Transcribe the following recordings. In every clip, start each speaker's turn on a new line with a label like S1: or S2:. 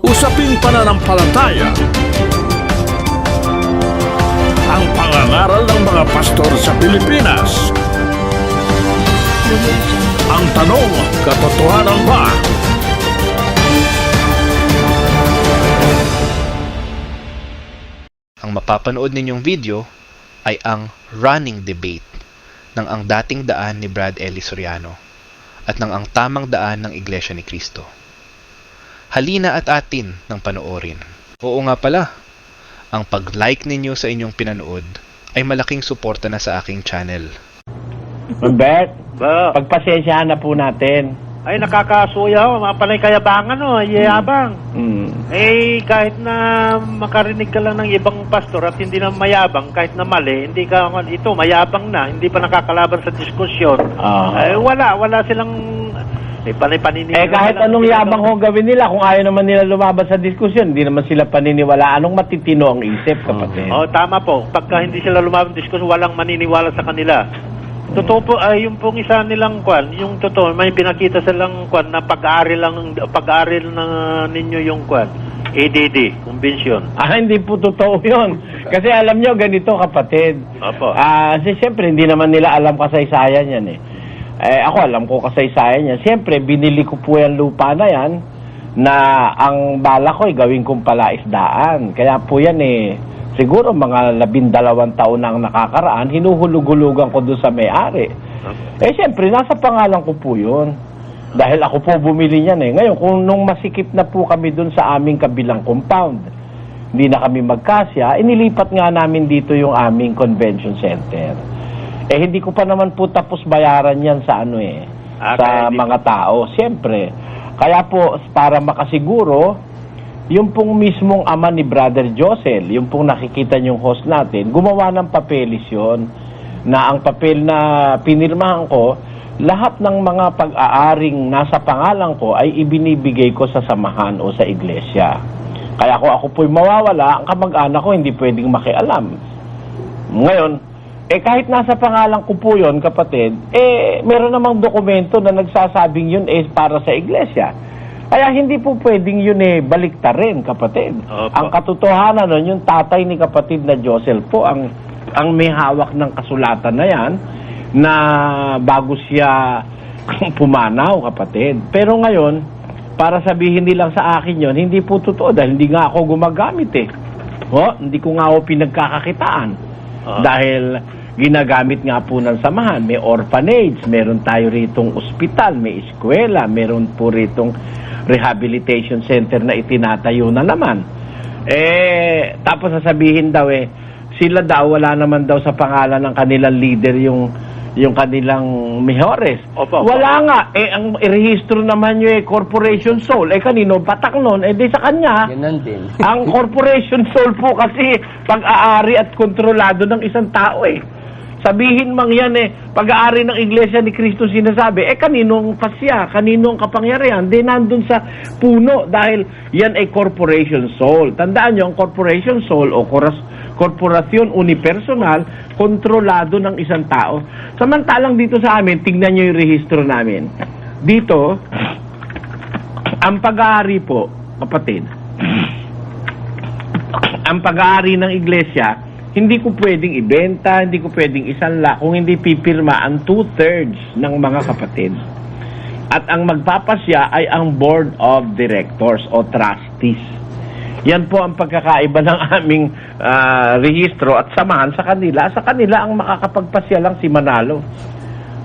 S1: Usaping pananampalataya. Ang pangangaral ng mga pastor sa Pilipinas. Ang tanong, katotohanan ba?
S2: Ang mapapanood ninyong video ay ang running debate ng ang dating daan ni Brad Ellie Soriano at ng ang tamang daan ng Iglesia ni Cristo. Halina at atin ng panoorin. Oo nga pala, ang pag-like ninyo sa inyong pinanood ay malaking suporta na sa aking channel.
S3: Robert,
S4: Ba?
S3: pagpasensyahan na po natin.
S4: Ay, nakakasuya, mapanay kayabangan, yayabang. Kahit na makarinig ka lang ng ibang pastor at hindi na mayabang, kahit na mali, hindi ka, ito, mayabang na, hindi pa nakakalaban sa diskusyon. Wala silang, paniniwala.
S3: Kahit anong yabang ho gawin nila, kung ayaw naman nila lumabas sa diskusyon, hindi naman sila paniniwala. Anong matitino ang isip, kapatid?
S4: Tama po. Pagka hindi sila lumabas sa diskusyon, walang maniniwala sa kanila. Totoo po, yung pong isa nilang kwan, yung totoo, may pinakita silang kwan na pag-aaral na ninyo yung kwan, ADD, convention.
S3: Hindi po totoo yun. Kasi alam nyo, ganito kapatid.
S4: Opo.
S3: Kasi siyempre, hindi naman nila alam kasaysayan yan ako alam ko kasaysayan yan. Siyempre, binili ko po yung lupa na yan na ang bala ko ay gawin kong palaisdaan. Kaya po yan siguro mga 12 taon na ang nakakaraan, hinuhulug-hulugan ko doon sa may-ari. Siyempre, nasa pangalan ko po yun. Dahil ako po bumili niyan Ngayon, kung nung masikip na po kami doon sa aming kabilang compound, hindi na kami magkasya, inilipat nga namin dito yung aming convention center. Hindi ko pa naman po tapos bayaran yan sa sa mga tao. Siyempre, kaya po, para makasiguro, yung pong mismong ama ni Brother Josel, yung pong nakikita niyong host natin, gumawa ng papelis yun, na ang papel na pinirmahan ko, lahat ng mga pag-aaring nasa pangalan ko ay ibinibigay ko sa samahan o sa iglesia. Kaya kung ako po'y mawawala, ang kamag-anak ko hindi pwedeng makialam. Ngayon, kahit nasa pangalan ko po yun, kapatid, meron namang dokumento na nagsasabing yun para sa iglesia. Kaya hindi po pwedeng yun baliktarin, kapatid.
S4: Opo.
S3: Ang katotohanan nun, yung tatay ni kapatid na Josel po, ang may hawak ng kasulatan na yan, na bago siya pumanaw, kapatid. Pero ngayon, para sabihin nilang sa akin yun, hindi po totoo dahil hindi nga ako gumagamit hindi ko nga ako pinagkakakitaan. Dahil ginagamit nga po ng samahan. May orphanage, meron tayo ritong ospital, may eskwela, meron po ritong rehabilitation center na itinatayo na naman. Tapos sasabihin daw sila daw wala naman daw sa pangalan ng kanilang leader yung kanilang mayores.
S4: Opo.
S3: Wala nga. Ang irehistro naman yung corporation soul. Kanino? Patak nun. Di sa kanya.
S5: Ganun din.
S3: Ang corporation soul po kasi pag-aari at kontrolado ng isang tao Sabihin mang yan pag-aari ng Iglesia ni Cristo sinasabi, kaninong pasya, kaninong kapangyarihan, nandun sa puno dahil yan ay corporation soul. Tandaan nyo, ang corporation soul o korporasyon unipersonal, kontrolado ng isang tao. Samantalang dito sa amin, tingnan nyo yung rehistro namin. Dito, ang pag-aari po, kapatid, ang pag-aari ng Iglesia, hindi ko pwedeng ibenta, hindi ko pwedeng isanla kung hindi pipirma ang 2/3 ng mga kapatid. At ang magpapasya ay ang board of directors o trustees. Yan po ang pagkakaiba ng aming rehistro at samahan sa kanila. Sa kanila ang makakapagpasya lang si Manalo.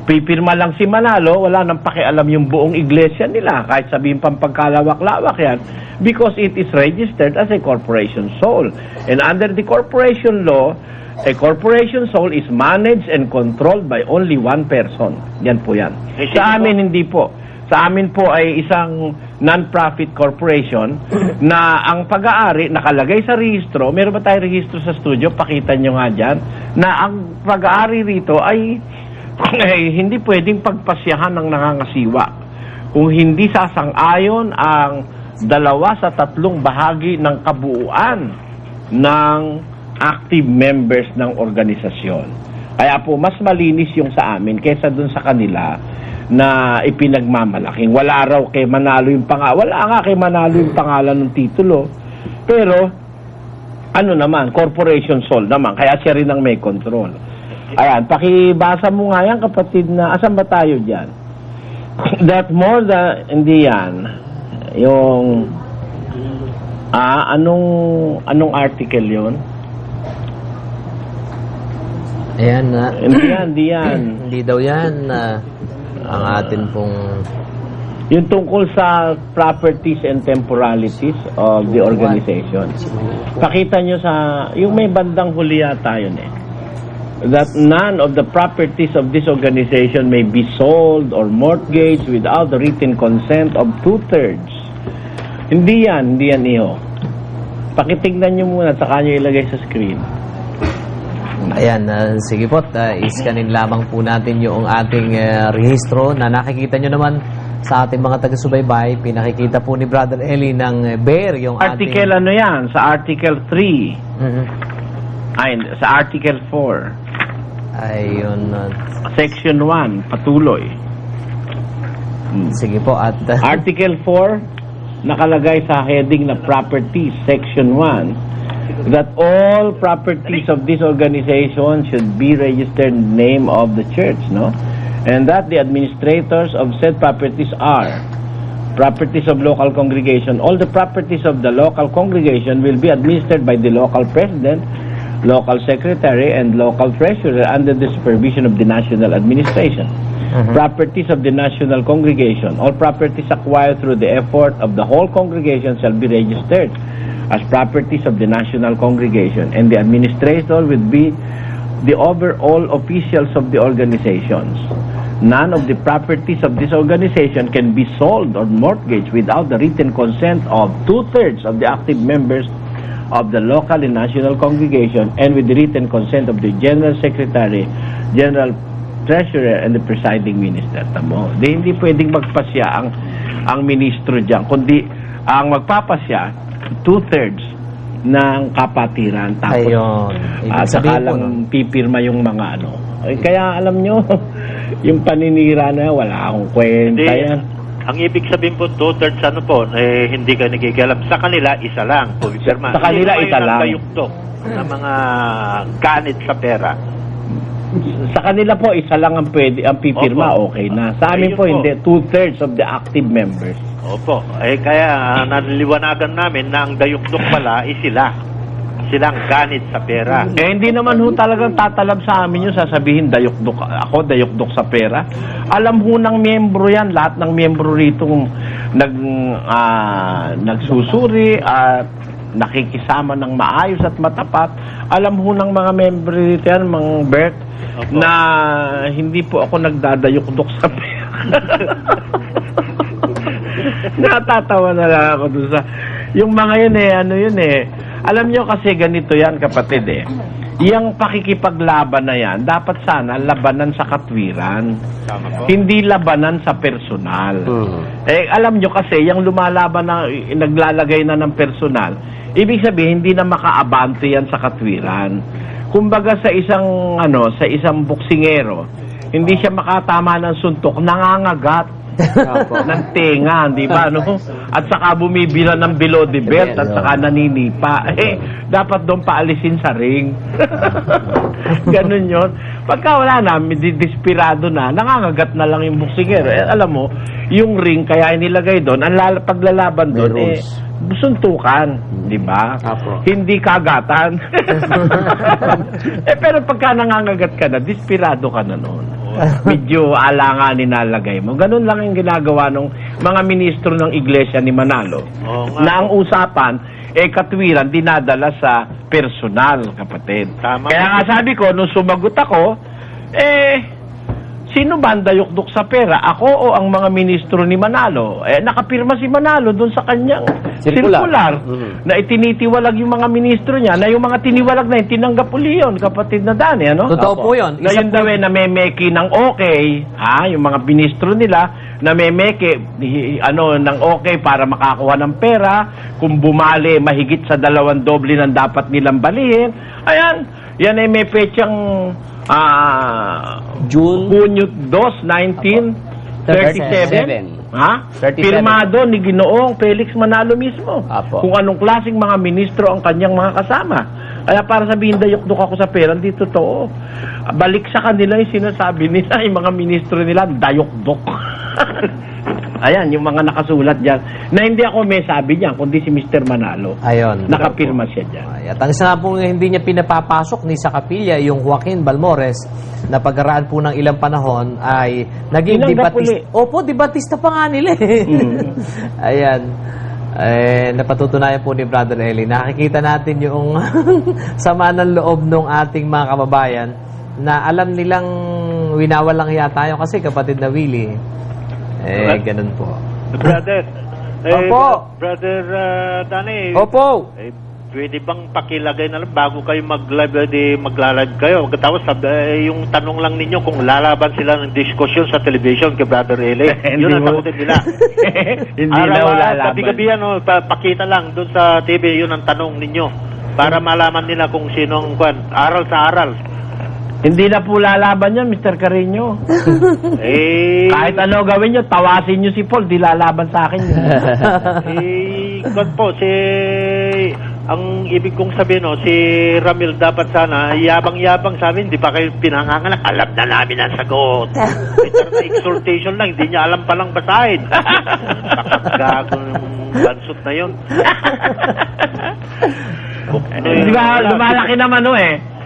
S3: Pipirma lang si Manalo, wala nang pakialam yung buong iglesia nila. Kahit sabihin pang pagkalawak-lawak yan, because it is registered as a corporation soul. And under the corporation law, a corporation soul is managed and controlled by only one person. Yan po yan. Sa amin, hindi po. Sa amin po ay isang non-profit corporation na ang pag-aari nakalagay sa rehistro. Meron ba tayong rehistro sa studio? Pakita nyo nga dyan. Na ang pag-aari rito ay hindi pwedeng pagpasyahan ng nangangasiwa. Kung hindi sasang-ayon ang 2 sa 3 bahagi ng kabuuan ng active members ng organisasyon. Kaya po, mas malinis yung sa amin kaysa dun sa kanila na ipinagmamalaking. Wala raw kay Manalo yung pangalan. Wala nga kay Manalo yung pangalan ng titulo. Pero, ano naman, corporation soul naman. Kaya siya rin ang may control. Ayan, pakibasa mo nga yan, kapatid, na asan ba tayo dyan? That more than, hindi yan. Yung, anong article yon?
S5: Ayan na.
S3: Hindi yan.
S5: Hindi daw yan ang atin pong...
S3: Yung tungkol sa properties and temporalities of the organization. Pakita nyo sa... Yung may bandang huli yata yun eh. That none of the properties of this organization may be sold or mortgaged without the written consent of 2/3. Hindi yan iho. Pakitignan nyo muna, saka nyo ilagay sa screen.
S5: Ayan, sige po, iskanin lamang po natin yung ating rehistro na nakikita nyo naman sa ating mga taga-subaybay. Pinakikita po ni Brother Eli ng BEAR yung
S3: Article
S5: ating...
S3: ano yan? Sa Article 3.
S5: Mhm.
S3: Ay, sa Article 4.
S5: Ayun.
S3: Section 1, patuloy.
S5: Sige po, at...
S3: Article 4, nakalagay sa heading na Properties, Section 1, that all properties of this organization should be registered in the name of the church, no? And that the administrators of said properties are properties of local congregation. All the properties of the local congregation will be administered by the local president, local secretary, and local treasurer under the supervision of the national administration. Properties of the national congregation. All properties acquired through the effort of the whole congregation shall be registered as properties of the national congregation, and the administrator will be the overall officials of the organizations. None of the properties of this organization can be sold or mortgaged without the written consent of 2/3 of the active members of the local and national congregation, and with the written consent of the general secretary, general treasurer, and the presiding minister. Tamo, hindi pwedeng magpasya ang ministro diyan, kundi ang magpapasya 2/3 ng kapatiran, tapos
S5: Ayun. Ibig
S3: saka
S5: sabihin po,
S3: lang pipirma yung mga ano. Kaya alam nyo, yung paninira na wala akong kwenta
S4: Hindi,
S3: yan.
S4: ang ibig sabihin po, 2/3 ano po, hindi ka nakikialam. Sa kanila, isa lang.
S3: Sa kanila, isa lang.
S4: Kayuktok ng mga ganit sa pera.
S3: Sa kanila po, isa lang ang pwede, ang pipirma,
S4: Opo.
S3: okay na. Sa amin
S4: Ayun
S3: po,
S4: po.
S3: hindi. 2/3 of the active members.
S4: Opo. Kaya naliliwanagan namin na ang dayukdok pala sila. Silang ganit sa pera.
S3: Hindi naman ho talagang tatalab sa amin yung sasabihin dayukdok ako, dayukdok sa pera. Alam ho ng miyembro yan, lahat ng miyembro rito nagsusuri at nakikisama ng maayos at matapat. Alam ho ng mga miyembro rito yan, mga Bert,
S4: Opo.
S3: na hindi po ako nagdadayukdok sa pera. Natatawa na lang ako dun sa yung mga yun alam nyo kasi ganito yan, kapatid yung pakikipaglaban na yan dapat sana labanan sa katwiran,
S4: Tama po.
S3: hindi labanan sa personal. Alam nyo kasi yung lumalaban na naglalagay na ng personal, ibig sabihin hindi na makaabante yan sa katwiran. Kumbaga sa isang boksingero, hindi siya makatama ng suntok, nangangagat ng tenga, di ba, no? At saka bumibila ng below the belt at saka naninipa. Dapat doon paalisin sa ring. Ganun yun. Pagka wala na, dispirado na, nangangagat na lang yung boksingero. Alam mo, yung ring, kaya inilagay doon, ang paglalaban doon, suntukan, di ba? Hindi kagatan. Pero pagka nangangagat ka na, dispirado ka na noon. Medyo alangan nilalagay mo. Ganun lang yung ginagawa ng mga ministro ng Iglesia ni Manalo. Na ang usapan, katwiran, dinadala sa personal, kapatid.
S4: Tama.
S3: Kaya nga sabi ko, nung sumagot ako, sino ba ang dayukdok sa pera? Ako o ang mga ministro ni Manalo? Nakapirma si Manalo doon sa kanyang circular na itinitiwalag yung mga ministro niya, na yung mga tiniwalag na yun, tinanggap uli yun, kapatid na Dani, ano?
S5: Totoo po yun.
S3: Na yun daw na memeki ng okay, yung mga ministro nila, na memeki, ng okay para makakuha ng pera, kung bumali, mahigit sa 2 doble ng dapat nilang balihin. Ayan, yan ay may petsang Hunyo 2, 19, 37? Ha?
S5: 37.
S3: Pirmado ni Ginoong Felix Manalo mismo.
S5: Apo.
S3: Kung anong klaseng mga ministro ang kanyang mga kasama. Kaya para sabihin dayok-dok ako sa pera, hindi totoo. Balik sa kanila yung sinasabi nila, yung mga ministro nila, dayok-dok. Ayan, yung mga nakasulat dyan. Na hindi ako may sabi niyan, kundi si Mr. Manalo.
S5: Ayun.
S3: Nakapirma siya dyan.
S5: Ay, at ang isa nga po hindi niya pinapapasok ni sa kapilya, yung Joaquin Balmores, na pagkaraan po ng ilang panahon ay naging
S3: Tinanggap
S5: debatista.
S3: uli.
S5: Opo, debatista pa nga nila eh. Ayan. Napatutunayan po ni Brother Eli. Nakikita natin yung sama ng loob ng ating mga kababayan na alam nilang winawalang hiya tayo kasi kapatid na Willie. Ganun po.
S4: Brother.
S5: Opo.
S4: Brother Danny.
S5: Opo.
S4: Pwede bang pakilagay na lang bago kayo mag-live, magla-live kayo? Tapos yung tanong lang ninyo kung lalaban sila ng diskusyon sa television kay Brother Eli. Yun ang sagutin nila.
S3: Hindi na lalaban.
S4: Gabi-gabi yan, pakita lang doon sa TV, yun ang tanong ninyo. Para malaman nila kung sinong aral sa aral.
S3: Hindi na po lalaban yan, Mr. Carreño. Kahit ano gawin nyo, tawasin nyo si Paul, di lalaban sa akin.
S4: Ang ibig kong sabihin, si Ramil dapat sana, yabang-yabang sa amin, di pa kayo pinanganganak. Alam na namin ang sagot. Na exhortation lang, hindi niya alam palang basahin. Nakagago ng bansot na yun.
S3: Di ba, lumalaki naman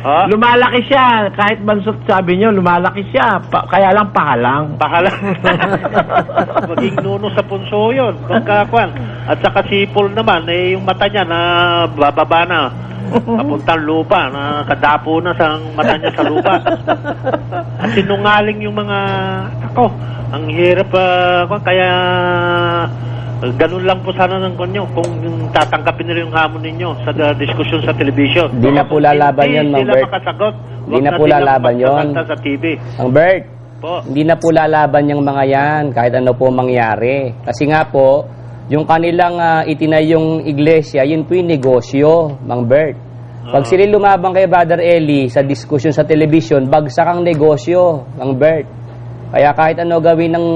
S4: Ha?
S3: Lumalaki siya, kahit bansot sabi nyo, lumalaki siya. Kaya lang pakalang.
S4: Maging nuno sa punso yun. Pagkakuan. At saka si Paul naman, yung mata niya na bababa na. Papuntang lupa, na kadapo na sa mata niya sa lupa. At sinungaling yung mga, ang hirap, kaya ganun lang po sana ng konyo kung tatanggapin nila yung hamon ninyo sa diskusyon sa television.
S6: Di na po lalaban yun, Mang
S4: Hindi sila
S6: Bert.
S4: makasagot.
S6: Di na po lalaban yun.
S4: Sa TV.
S6: Mang Bert,
S4: Po.
S6: hindi na po lalaban yung mga yan kahit ano po mangyari. Kasi nga po, yung kanilang itinayong iglesia, yun po yung negosyo, Mang Bert. Pag sila lumabang kay Brother Eli sa diskusyon sa television, bagsak ang negosyo, Mang Bert. Kaya kahit ano gawin ng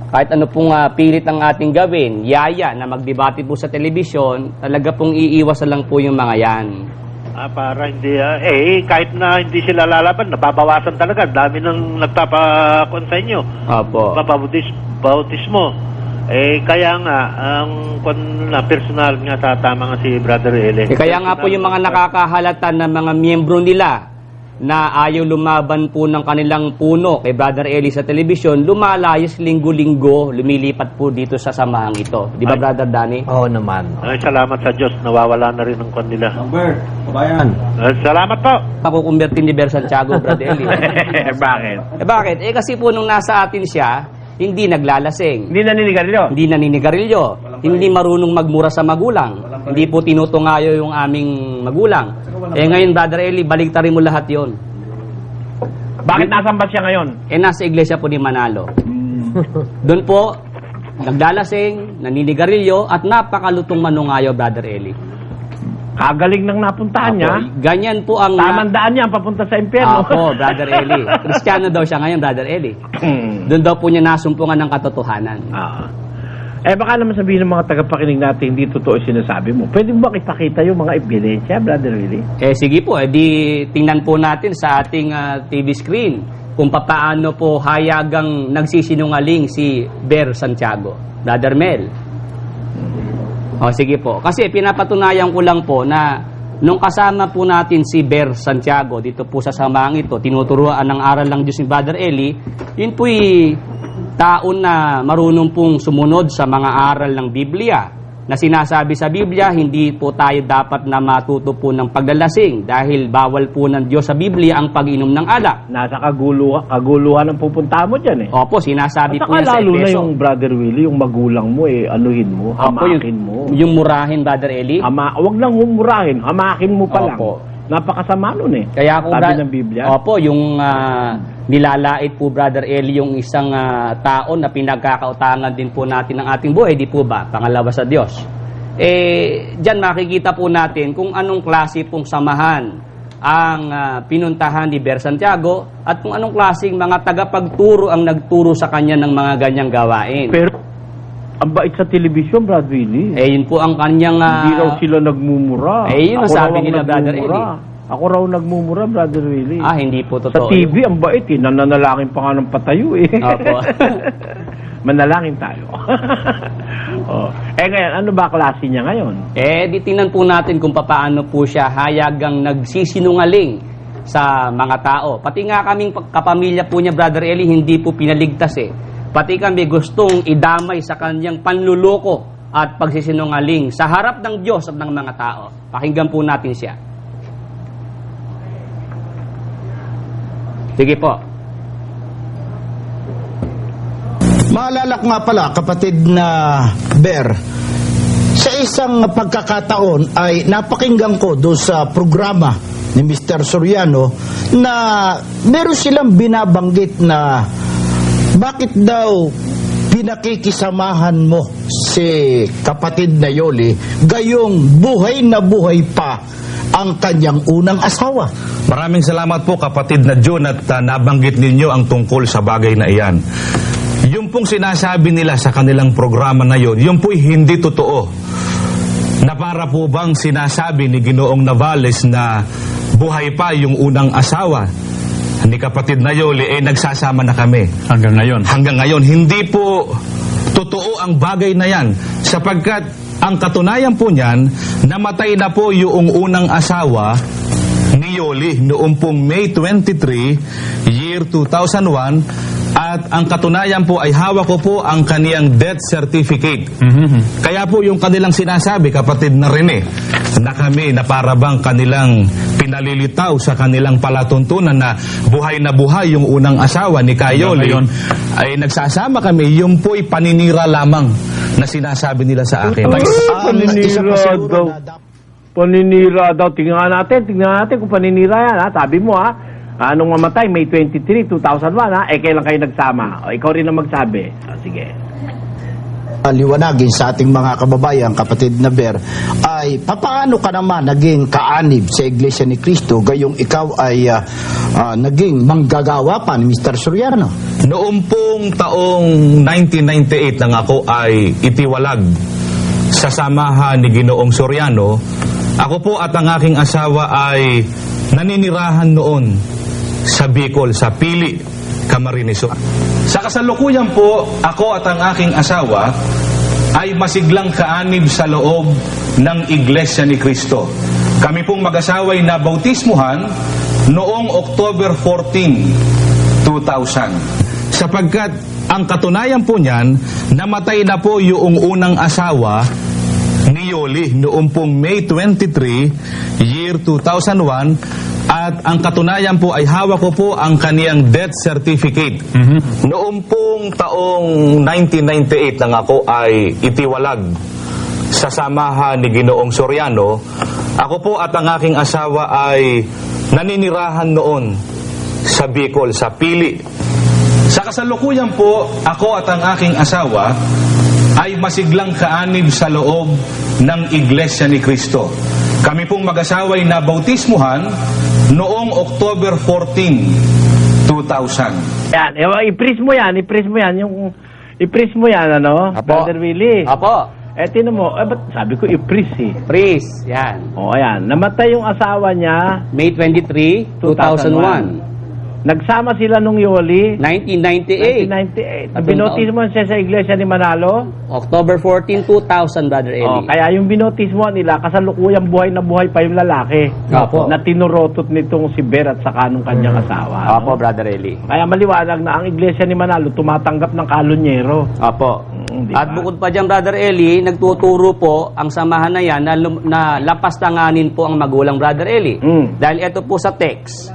S6: kahit ano pong pilit ng ating gawin, yaya na magdebate po sa television, talaga pong iiwas lang po yung mga yan.
S4: Para hindi, kahit na hindi sila lalaban, nababawasan talaga. Dami nang nagpapakon sa inyo.
S6: Opo.
S4: Bautismo. Kaya nga, ang personal nga tama nga si Brother Eli.
S6: Kaya nga po yung mga nakakahalata na mga miyembro nila na ayaw lumaban po ng kanilang puno kay Brother Eli sa television, lumalayas linggo-linggo, lumilipat po dito sa samahang ito. Di ba, Brother Danny?
S5: Oo naman.
S4: Salamat sa Diyos, nawawala na rin ang kanila.
S7: Albert, kabayan.
S4: Salamat po.
S6: Pakukumbertin ni Ber Santiago, Brother Eli.
S3: Bakit?
S6: Bakit? Kasi po nung nasa atin siya, hindi naglalasing.
S3: Hindi naninigarilyo.
S6: Hindi naninigarilyo, hindi marunong magmura sa magulang, hindi po tinutungayo yung aming magulang. Ngayon, Brother Eli, baligtarin mo lahat yon.
S3: Bakit nasan ba siya ngayon?
S6: Nasa iglesia po ni Manalo. Doon po, naglalasing, naninigarilyo, at napakalutong manungayo, Brother Eli.
S3: Kagaling nang napuntahan niya.
S6: Ganyan po ang...
S3: Tamang daan niya papunta sa impyerno.
S6: Opo, Brother Eli. Kristiyano daw siya ngayon, Brother Eli. Doon daw po niya nasumpungan ng katotohanan.
S3: Baka naman sabihin ng mga tagapakinig natin, hindi totoo sinasabi mo. Pwede mo ba ipakita yung mga ebidensya, Brother Willie?
S6: Sige po, di tingnan po natin sa ating TV screen kung paano po hayagang nagsisinungaling si Ber Santiago. Brother Mel. Sige po. Kasi pinapatunayan ko lang po na nung kasama po natin si Ber Santiago dito po sa samahang ito, tinuturuan ng aral ng Diyos ni Brother Eli, yun po'y taon na marunong pong sumunod sa mga aral ng Biblia na sinasabi sa Biblia, hindi po tayo dapat na matuto po ng paglalasing dahil bawal po ng Diyos sa Biblia ang pag-inom ng alak.
S3: Nasa kaguluhan ang pupunta mo dyan
S6: Opo, sinasabi po niya sa
S3: lalo na
S6: Efeso.
S3: yung Brother Willie, yung magulang mo anuhin mo, hamakin mo.
S6: Yung murahin, Brother Eli.
S3: Wag lang humurahin, hamakin mo pa lang.
S6: Opo.
S3: Napakasama nun
S6: Kaya kung
S3: sabi ng Biblia.
S6: Opo, yung nilalait po Brother Eli yung isang tao na pinagkakautangan din po natin ng ating buhay, di po ba? Pangalawa sa Diyos. Diyan makikita po natin kung anong klase pong samahan ang pinuntahan ni Ber Santiago at kung anong klaseng mga tagapagturo ang nagturo sa kanya ng mga ganyang gawain.
S3: Pero, ang bait sa telebisyon, Brad Willie.
S6: Yun po ang kanyang...
S3: Hindi raw sila nagmumura.
S6: yun ang
S3: Ako
S6: sabi
S3: raw ang
S6: nila, Brother
S3: nagmumura. Ako raw nagmumura, Brother Willie.
S6: hindi po
S3: Sa
S6: totoo.
S3: TV, ang bait eh. Nananalangin pa nga ng patayo eh.
S6: Opo.
S3: Manalangin tayo. Ngayon, ano ba klase niya ngayon?
S6: Di tingnan po natin kung paano po siya hayagang nagsisinungaling sa mga tao. Pati nga kaming kapamilya po niya, Brother Eli, hindi po pinaligtas eh. Pati kami gustong idamay sa kanyang panluloko at pagsisinungaling sa harap ng Diyos at ng mga tao. Pakinggan po natin siya. Sige po.
S7: Maalala ko nga pala, kapatid na Ber, sa isang pagkakataon ay napakinggan ko doon sa programa ni Mr. Soriano na meron silang binabanggit na bakit daw pinakikisamahan mo si kapatid na Yoli gayong buhay na buhay pa ang kanyang unang asawa.
S8: Maraming salamat po kapatid na John at nabanggit ninyo ang tungkol sa bagay na iyan. Yung pong sinasabi nila sa kanilang programa na yon, yung po'y hindi totoo. Na para po bang sinasabi ni Ginoong Navales na buhay pa yung unang asawa ni kapatid na Yoli, nagsasama na kami.
S1: Hanggang ngayon.
S8: Hanggang ngayon, hindi po totoo ang bagay na yan. Sapagkat ang katunayan po niyan, namatay na po yung unang asawa ni Yoli noong pong May 23, year 2001, at ang katunayan po ay hawak ko po ang kaniyang death certificate. Kaya po yung kanilang sinasabi, kapatid na Rene, na kami na parabang kanilang pinalilitaw sa kanilang palatuntunan na buhay yung unang asawa ni Kayoli, ay nagsasama kami, yung po'y paninira lamang na sinasabi nila sa akin.
S3: Paninira daw. Paninira daw. Tingnan natin kung paninira yan. Ha? Sabi mo anong mamatay? May 23, 2001 ha? Kailan kayo nagsama? Ikaw rin ang magsabi. Sige.
S7: Liwanagin sa ating mga kababayan, kapatid na Ber, ay papaano ka naman naging kaanib sa Iglesia ni Cristo gayong ikaw ay naging manggagawa pa ni Mr. Soriano?
S8: Noong pong taong 1998 nang ako ay itiwalag sa samahan ni Ginoong Soriano, ako po at ang aking asawa ay naninirahan noon sa Bicol, sa Pili, Camarines Sur. Sa kasalukuyan po, ako at ang aking asawa ay masiglang kaanib sa loob ng Iglesia ni Cristo. Kami pong mag-asawa ay nabautismuhan noong October 14, 2000. Sapagkat ang katunayan po niyan, namatay na po yung unang asawa ni Yoli noong pong May 23, year 2001, at ang katunayan po ay hawak ko po ang kaniyang death certificate. Noong pong taong 1998 nang ako ay itiwalag sa samahan ni Ginoong Soriano, ako po at ang aking asawa ay naninirahan noon sa Bicol, sa Pili. Sa kasalukuyan po, ako at ang aking asawa ay masiglang kaanib sa loob ng Iglesia ni Cristo. Kami pong mag-asawa ay nabautismuhan noong October 14, 2000.
S3: Yan, i-freeze mo yan. I-freeze mo yan, ano?
S6: Apo.
S3: Brother Willie.
S6: Apo.
S3: Tinan mo, ba't sabi ko i-freeze eh.
S6: Freeze. Yan.
S3: Ayan. Namatay yung asawa niya,
S6: May 23, 2001.
S3: nagsama sila nung Yoli,
S6: 1998.
S3: 1998. Binotismo siya sa iglesia ni Manalo.
S6: October 14, 2000, Brother Eli.
S3: Kaya yung binotismo nila, kasalukuyang buhay na buhay pa yung lalaki.
S6: Opo.
S3: Na tinurotot nitong si Ber at saka nung kanyang asawa.
S6: Opo, Brother Eli.
S3: Kaya maliwanag na ang iglesia ni Manalo tumatanggap ng kalonyero.
S6: Opo.
S3: Diba?
S6: At bukod pa dyan, Brother Eli, nagtuturo po ang samahan na yan na lapastanganin po ang magulang, Brother Eli. Dahil ito po sa text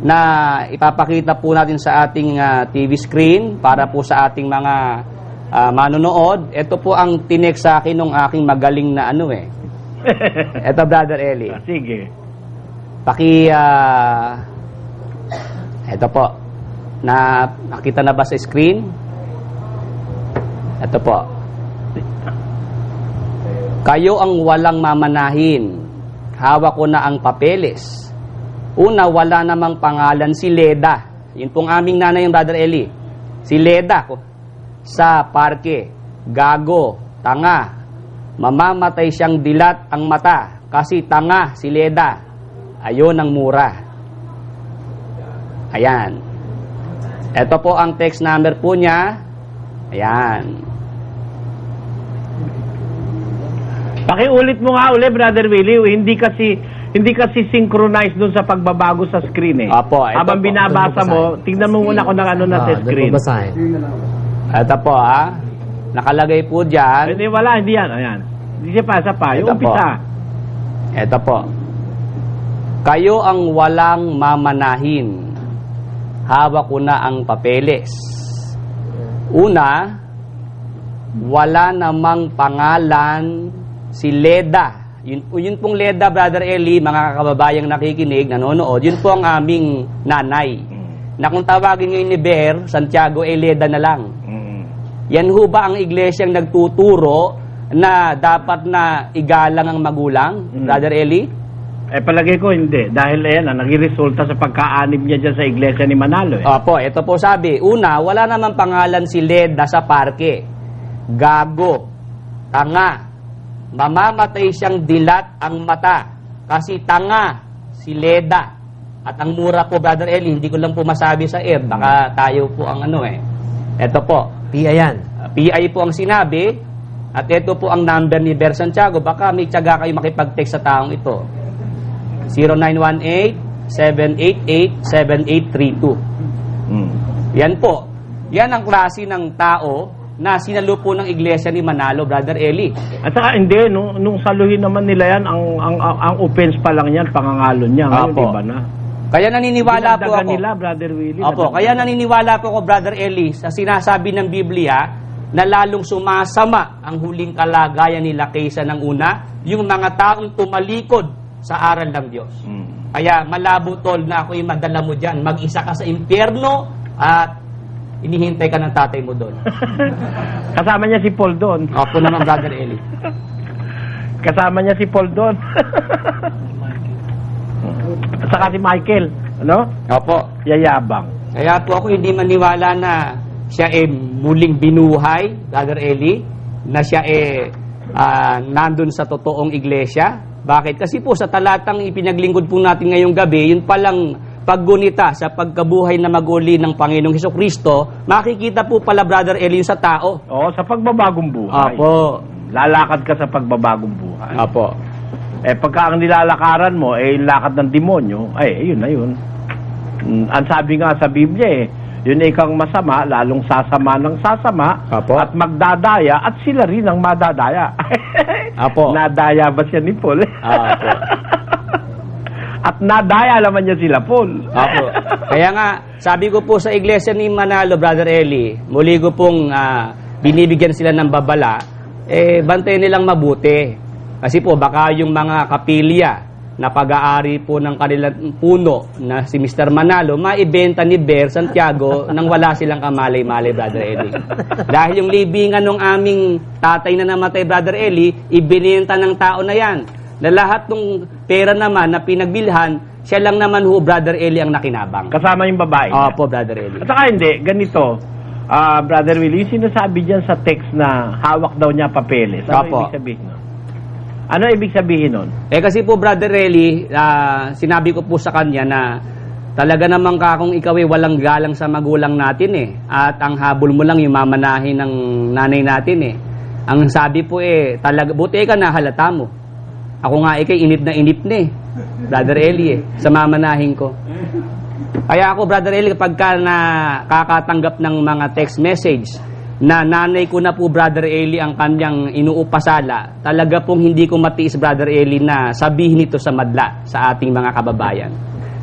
S6: na ipapakita po natin sa ating TV screen para po sa ating mga manonood. Ito po ang tinext sa akin ng aking magaling na Ito, Brother Eli.
S3: Sige.
S6: Ito po. Nakita na ba sa screen? Ito po. Kayo ang walang mamanahin. Hawak ko na ang papeles. Una, wala namang pangalan si Leda. Yun pong aming nanay yung Brother Eli. Si Leda sa parke, gago, tanga, mamamatay siyang dilat ang mata kasi tanga si Leda. Ayon ang mura. Ayan. Ito po ang text number po niya. Ayan.
S3: Pakiulit mo nga uli, Brother Willie. Hindi kasi synchronized dun sa pagbabago sa screen eh.
S6: Apo, ito
S3: Habang
S6: po.
S3: binabasa mo, tingnan mo muna kung ano na sa screen.
S5: Basahin.
S6: Ito po nakalagay po dyan.
S3: Hindi, wala, hindi yan. Ayan. Hindi siya pasa pa. Yung
S6: Ito po.
S3: umpisa.
S6: Ito po. Kayo ang walang mamanahin. Hawak ko na ang papeles. Una, wala namang pangalan si Leda. Yun pong Leda, Brother Eli, mga kababayang nakikinig, nanonood, yun po ang aming nanay. Na kung tawagin ngayon ni Ber, Santiago, Leda na lang. Yan ho ba ang iglesyang nagtuturo na dapat na igalang ang magulang, Brother Eli?
S3: Palagay ko hindi. Dahil naging resulta sa pagkaanib niya dyan sa iglesia ni Manalo eh.
S6: Opo, ito po sabi. Una, wala naman pangalan si Leda sa parke. Gago. Tanga. Mamamatay siyang dilat ang mata. Kasi tanga si Leda. At ang mura po, Brother Eli, hindi ko lang po masabi sa air. Baka tayo po ang Ito po.
S5: PI yan.
S6: PI po ang sinabi. At ito po ang number ni Ber Santiago. Baka may tiyaga kayo makipag-text sa taong ito. 0918-788-7832. Yan po. Yan ang klase ng tao na sinalo po ng iglesia ni Manalo, Brother Eli.
S3: At saka hindi, nung saluhin naman nila yan, ang offense pa lang yan, pangangalon niya. Ngayon,
S6: Opo.
S3: iba na.
S6: Kaya naniniwala po
S3: Dinagdagan
S6: ako.
S3: nila, Brother Willie.
S6: Opo, kaya naniniwala po ako, Brother Eli, sa sinasabi ng Biblia na lalong sumasama ang huling kalagayan nila kaysa ng una, yung mga taong tumalikod sa aral ng Diyos. Kaya malabo tol na ako'y madala mo dyan. Mag-isa ka sa impyerno at inihintay ka ng tatay mo doon.
S3: Kasama niya si Paul doon.
S6: Opo naman, Brother Eli.
S3: Kasama niya si Paul doon. At saka si Michael. Ano?
S6: Opo.
S3: Yayabang.
S6: Kaya po ako hindi maniwala na siya muling binuhay, Brother Eli, na siya nandun sa totoong iglesia. Bakit? Kasi po sa talatang ipinaglingkod po natin ngayong gabi, yun palang paggunita sa pagkabuhay na mag-uli ng Panginoong Hesukristo, makikita po pala, Brother Eli, sa tao.
S3: Oo, sa pagbabagong buhay.
S6: Opo.
S3: Lalakad ka sa pagbabagong buhay.
S6: Opo.
S3: Pagka ang nilalakaran mo, yung lakad ng demonyo, yun na yun. Ang sabi nga sa Biblia yun ay kang masama, lalong sasama ng sasama,
S6: Apo.
S3: at magdadaya, at sila rin ang madadaya.
S6: Apo.
S3: Nadaya ba siya ni Paul?
S6: Apo.
S3: At nadaya naman niya sila, Paul.
S6: Opo. Kaya nga, sabi ko po sa iglesia ni Manalo, Brother Eli, muli ko pong binibigyan sila ng babala, bantayan nilang mabuti. Kasi po, baka yung mga kapilya na pag-aari po ng kanilang puno na si Mr. Manalo, maibenta ni Ber Santiago nang wala silang kamalay-malay, Brother Eli. Dahil yung libingan ng aming tatay na namatay, Brother Eli, ibinenta ng tao na yan. Na lahat ng pera naman na pinagbilhan, siya lang naman Brother Eli, ang nakinabang.
S3: Kasama yung babae.
S6: Opo, Brother Eli.
S3: At saka hindi, ganito, Brother Willie, yung sinasabi dyan sa text na hawak daw niya papeles. Ano
S6: Opo.
S3: ibig sabihin nun? Ano ibig sabihin nun?
S6: Kasi po, Brother Eli, sinabi ko po sa kanya na talaga naman kung ikaw walang galang sa magulang natin At ang habol mo lang yung mamanahin ng nanay natin Ang sabi po talaga, buti ka nahalata mo. Ako nga inip na Brother Eli sa mamanahin ko. Kaya ako, Brother Eli, kapag nakakatanggap ng mga text message na nanay ko na po, Brother Eli, ang kanyang inuupasala, talaga pong hindi ko matiis, Brother Eli, na sabihin ito sa madla sa ating mga kababayan.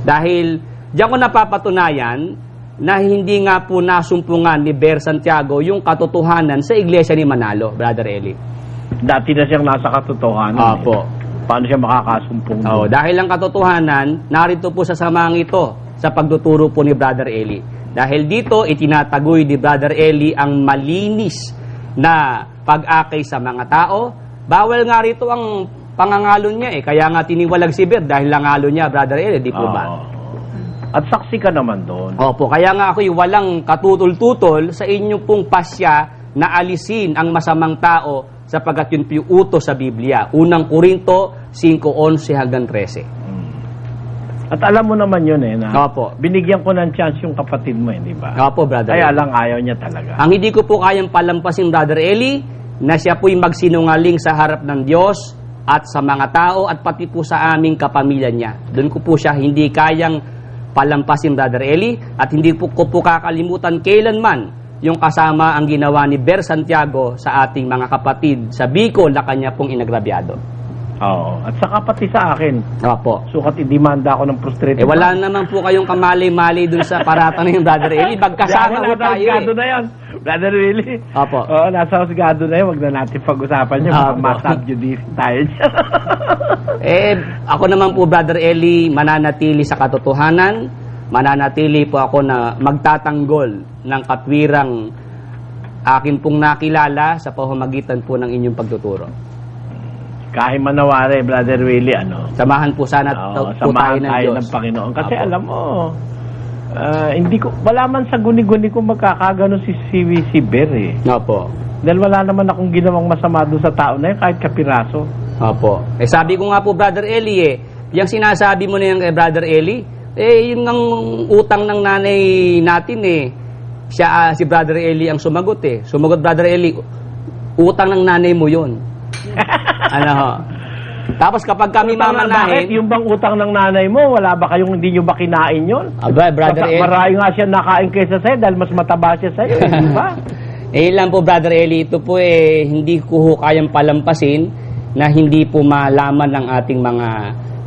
S6: Dahil diyan ko napapatunayan na hindi nga po nasumpungan ni Ber Santiago yung katotohanan sa iglesia ni Manalo, Brother Eli.
S3: Dati na siyang nasa katotohanan.
S6: Opo.
S3: Paano siya makakasumpong doon?
S6: Dahil ang katotohanan, narito po sa samang ito sa pagtuturo po ni Brother Eli. Dahil dito, itinatagoy ni Brother Eli ang malinis na pag-akay sa mga tao. Bawal nga rito ang pangangalon niya eh. Kaya nga tiniwalag si Ber dahil langalo niya, Brother Eli, di po ba?
S3: Oo. At saksi ka naman doon.
S6: Opo, kaya nga ako'y walang katutol-tutol sa inyong pong pasya na alisin ang masamang tao sapagkat yun po yung utos sa Biblia. Unang Korinto 5:11 hanggang 13.
S3: At alam mo naman yun eh, na
S6: Opo.
S3: binigyan ko ng chance yung kapatid mo, di ba?
S6: Opo, Brother
S3: Kaya
S6: Eli.
S3: lang ayaw niya talaga.
S6: Ang hindi ko po kayang palampasin, Brother Eli, na siya po'y magsinungaling sa harap ng Diyos at sa mga tao at pati po sa aming kapamilya niya. Doon ko po siya hindi kayang palampasin, Brother Eli, at hindi po ko po kakalimutan kailanman yung kasama ang ginawa ni Ber Santiago sa ating mga kapatid sa Bicol na kanya pong inagrabyado.
S3: Oo. At saka pati sa akin,
S6: Opo.
S3: sukat idemanda ako ng frustrated.
S6: Wala naman po kayong kamali-mali dun sa parata na yung Brother Eli. Magkasama po tayo
S3: Husgado
S6: eh.
S3: na yan. Brother Willie.
S6: Opo.
S3: Oo, nasa husgado na yan. Huwag na natin pag-usapan yan.
S6: Opo.
S3: Mas-subjudice tayo dyan.
S6: Ako naman po, Brother Eli, mananatili sa katotohanan. Mananatili po ako na magtatanggol ng katwirang akin pong nakilala sa pamamagitan po ng inyong pagtuturo.
S3: Kahit manawari, Brother Willie,
S6: Samahan po sana po tayo
S3: samahan
S6: ng
S3: tayo
S6: Diyos.
S3: ng Panginoon. Kasi
S6: Opo.
S3: alam mo, hindi ko, wala man sa guni-guni ko magkakagano si Ber eh.
S6: Opo.
S3: Dahil wala naman akong ginawang masama doon sa tao na yun, kahit kapiraso.
S6: Opo. Sabi ko nga po, Brother Eli, yung sinasabi mo na yung kay Brother Eli, yun ang utang ng nanay natin Siya, si Brother Eli ang sumagot Sumagot, Brother Eli, utang ng nanay mo yun. Tapos kapag kami
S3: Bakit?
S6: mamanahin,
S3: Yung bang utang ng nanay mo, wala ba kayong hindi nyo ba kinain yun?
S6: Brother Eli,
S3: Marami nga siya nakain kaysa sa'yo dahil mas mataba siya sa'yo, di ba?
S6: lang po, Brother Eli, ito po hindi ko kayang palampasin na hindi po malaman ng ating mga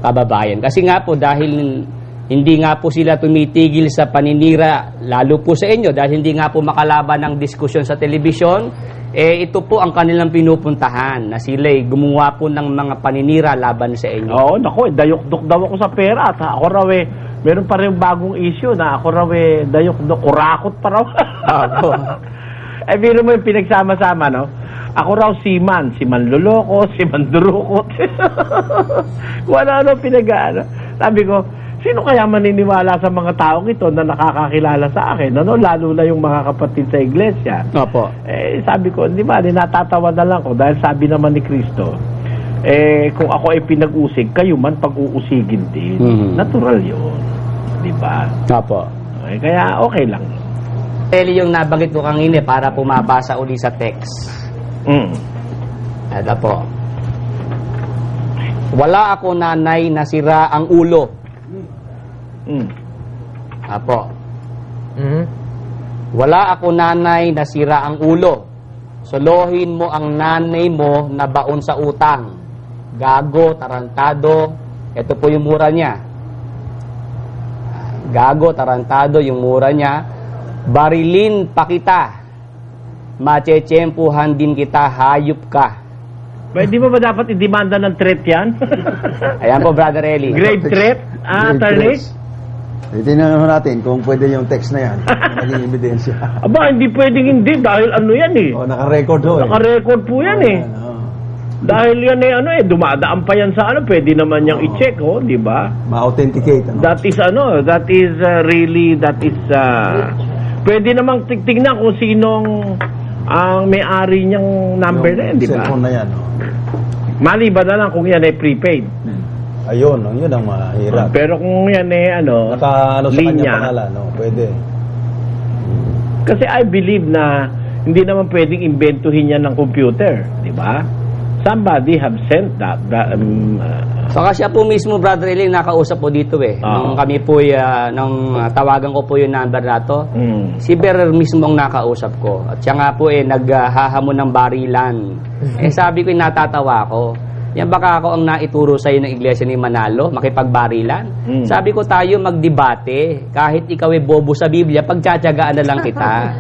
S6: kababayan. Kasi nga po, dahil hindi nga po sila tumitigil sa paninira, lalo po sa inyo, dahil hindi nga po makalaban ng diskusyon sa telebisyon, ito po ang kanilang pinupuntahan, na sila gumawa po ng mga paninira laban sa inyo.
S3: Oo, naku, dayok-dok daw ako sa pera. At ako raw meron pa rin bagong issue na ako raw dayok-dok, urakot pa raw.
S6: Opo.
S3: Biro mo yung pinagsama-sama, no? Ako raw si Manloloko, si Mandurukot. Kung ano pinag-ano. Sabi ko, sino kaya maniniwala sa mga taong ito na nakakakilala sa akin? Lalo na yung mga kapatid sa iglesia.
S6: Opo.
S3: Sabi ko, di ba, natatawa na lang ko dahil sabi naman ni Kristo, kung ako ay pinag-usig, kayo man pag-uusigin din.
S6: Mhm.
S3: Natural yun. Di ba?
S6: Opo.
S3: Kaya okay lang.
S6: Eli, yung nabanggit ko kanina para pumabasa uli sa text. Ito po. Wala ako nanay na sira ang ulo. Apo. Wala ako nanay na sira ang ulo. Solohin mo ang nanay mo na baon sa utang. Gago, tarantado. Ito po yung mura niya. Gago, tarantado yung mura niya. Barilin pa kita. Machechempuhan din kita, hayop ka.
S3: Di ba dapat i-demanda ng threat yan?
S6: Ayan po, Brother Eli.
S3: Grave threat? Attorney?
S9: Tingnan natin kung pwede yung text na yan. Naging ebidensya.
S3: Aba, hindi pwedeng hindi dahil yan
S9: Naka-record ho
S3: Naka-record po yan Dahil yan dumadaan pa yan sa pwede naman niyang i-check di ba?
S9: Ma-authenticate.
S3: That is pwede namang tignan kung sinong ang may-ari niyang number na yan, di ba?
S9: Cellphone na yan.
S3: Maliban na lang kung yan ay prepaid.
S9: Ayun, yun ang mahirap.
S3: Pero kung yan
S9: Naka sa
S3: linya.
S9: kanya pangalan, pwede.
S3: Kasi I believe na hindi naman pwedeng imbentuhin yan ng computer, di ba? Somebody have sent that.
S6: Saka siya po mismo, Brother Eli, nakausap po dito Nung kami po, nung tawagan ko po yung number na to, si Ber mismo ang nakausap ko. At siya nga po naghahamon ng barilan. Sabi ko, natatawa ko. Yan baka ako ang naituro sa iyo ng iglesia ni Manalo, makipagbarilan. Sabi ko tayo magdebate. Kahit ikaw bobo sa Biblia, pagtsatsagaan na lang kita.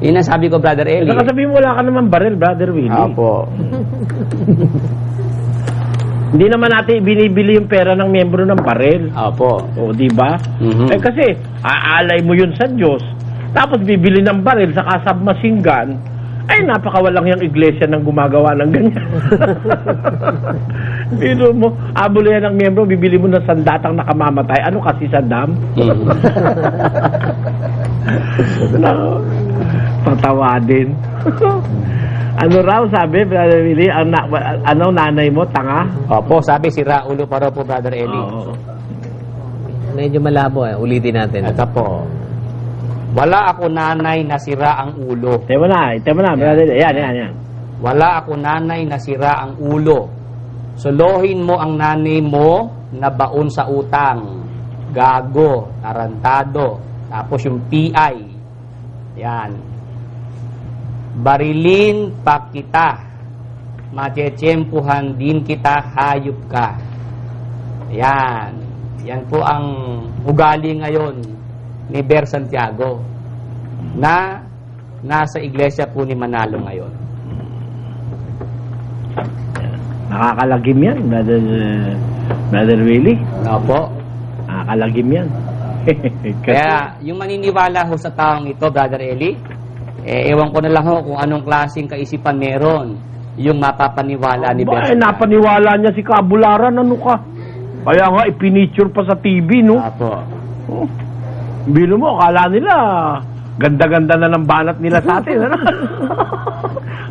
S6: Yun ang sabi ko, Brother Eli.
S3: Saka sabihin mo, wala ka naman baril, Brother Willie.
S6: Opo.
S3: Hindi naman natin binibili yung pera ng miyembro ng baril.
S6: Opo.
S3: O, di ba?
S6: Mhm.
S3: Kasi, aalay mo yun sa Diyos. Tapos bibili ng baril sa submachine gun. Ay, napakawalang yung iglesia nang gumagawa ng ganyan. Biro mo, abulo yan ng miyembro, bibili mo ng sandatang nakamamatay. Ano kasi sandam? No. Patawa din. Ano raw sabi, Brother Willie, ano nanay mo, tanga?
S6: Opo, sabi si Raulo pa raw po, Brother Eli.
S3: Oo.
S5: Medyo malabo eh. Ulitin natin.
S6: Ito po. Wala ako nanay na sira ang ulo.
S3: Tema na, Brother Willie. Yan.
S6: Wala ako nanay na sira ang ulo. Solohin mo ang nanay mo na baon sa utang. Gago, tarantado. Tapos yung PI. Yan. Barilin pa kita. Machechempuhan din kita, hayop ka. Yan. Yan po ang ugali ngayon ni Ber Santiago na nasa iglesia po ni Manalo ngayon.
S3: Nakakalagim yan, Brother Willie.
S6: Opo.
S3: Nakakalagim yan.
S6: Kaya yung maniniwala ho sa taong ito, Brother Eli, ewan ko na lang ho kung anong klaseng kaisipan meron yung mapapaniwala ni Ber Santiago.
S3: Napaniwala niya si Kabularan, ano ka? Kaya nga, ipiniture pa sa TV, no?
S6: Opo.
S3: Oh. Bilo mo, akala nila, ganda-ganda na ng banat nila sa atin, ano?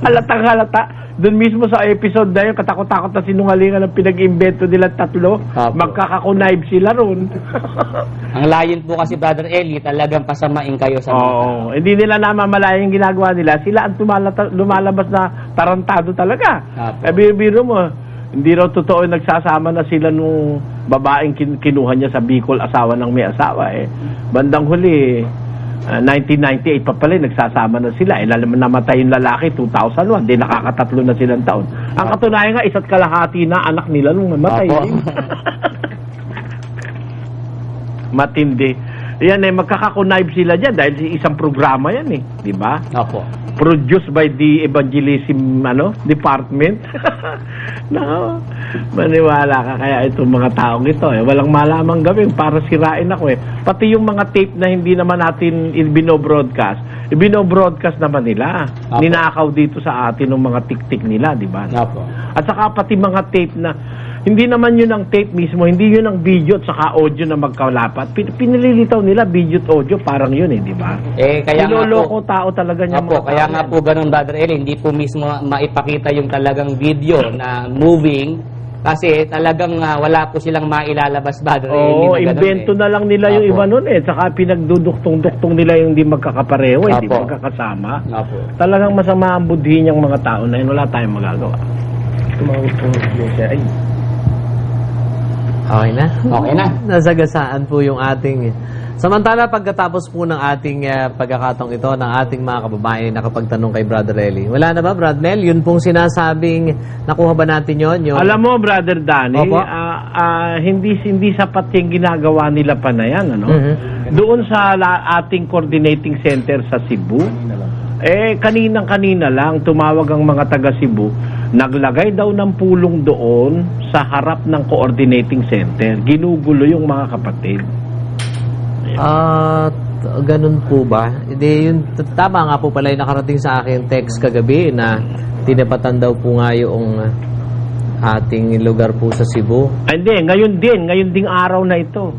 S3: Halatang-halata. Doon mismo sa episode na yun, katakot-takot na sinungalingan ng pinag-invento nila tatlo, magkakakunayb sila ron.
S6: Ang layon po kasi, Brother Eli, talagang pasamain kayo sa mga tao.
S3: Hindi nila namamalayan yung ginagawa nila. Sila ang lumalabas na tarantado talaga. Biro mo, hindi raw totoo nagsasama na sila nung babaeng kinuha niya sa Bicol, asawa ng may asawa. Bandang huli, 1998 pa pala, nagsasama na sila. Namatay yung lalaki, 2001. Di nakakatatlo na silang taon. Ang katunayan nga, isa't kalahati na anak nila nung namatay. Matindi. Yan magkakakunayb sila dyan dahil isang programa yan di ba?
S6: Opo.
S3: Produced by the evangelism department. No, maniwala ka kaya itong mga taong ito walang malamang gawin para sirain ako pati yung mga tape na hindi naman natin ibino-broadcast naman nila.
S6: Apo.
S3: Ninakaw dito sa atin ng mga tik-tik nila, di ba?
S6: Opo.
S3: At saka pati mga tape na hindi naman yun ang tape mismo, hindi yun ang video at saka audio na magkalapat. Pinililitaw nila video at audio, parang yun di ba?
S6: Kaya
S3: niloloko tao talaga niya.
S6: Opo, kaya nga po ganun, Brother Eli, hindi po mismo maipakita yung talagang video na moving kasi talagang wala po silang mailalabas, Brother Eli.
S3: Oo, invento na lang nila yung iba nun Saka pinagduduktong-duktong nila yung di magkakapareho, di magkakasama.
S6: Opo.
S3: Talagang masama ang budhi niyang mga tao na yun. Wala tayong magagawa. Tumawag po siya.
S5: Okay na?
S6: Okay na.
S5: Nasagasaan po yung ating... Samantala, pagkatapos po ng ating pagkakataong ito, ng ating mga kababayan na nakapagtanong kay Brother Eli. Wala na ba, Brad Mel? Yun pong sinasabing, nakuha ba natin yun? Yung...
S3: Alam mo, Brother Danny,
S5: Opo.
S3: hindi sapat yung ginagawa nila pa na yan. Doon sa ating coordinating center sa Cebu, kaninang-kanina lang, tumawag ang mga taga Cebu, naglagay daw ng pulong doon sa harap ng coordinating center. Ginugulo yung mga kapatid.
S5: Ganun po ba? Hindi, yun, tama nga po pala yung nakarating sa akin text kagabi na tinapatan daw po nga yung ating lugar po sa Cebu.
S3: Hindi, ngayon ding araw na ito.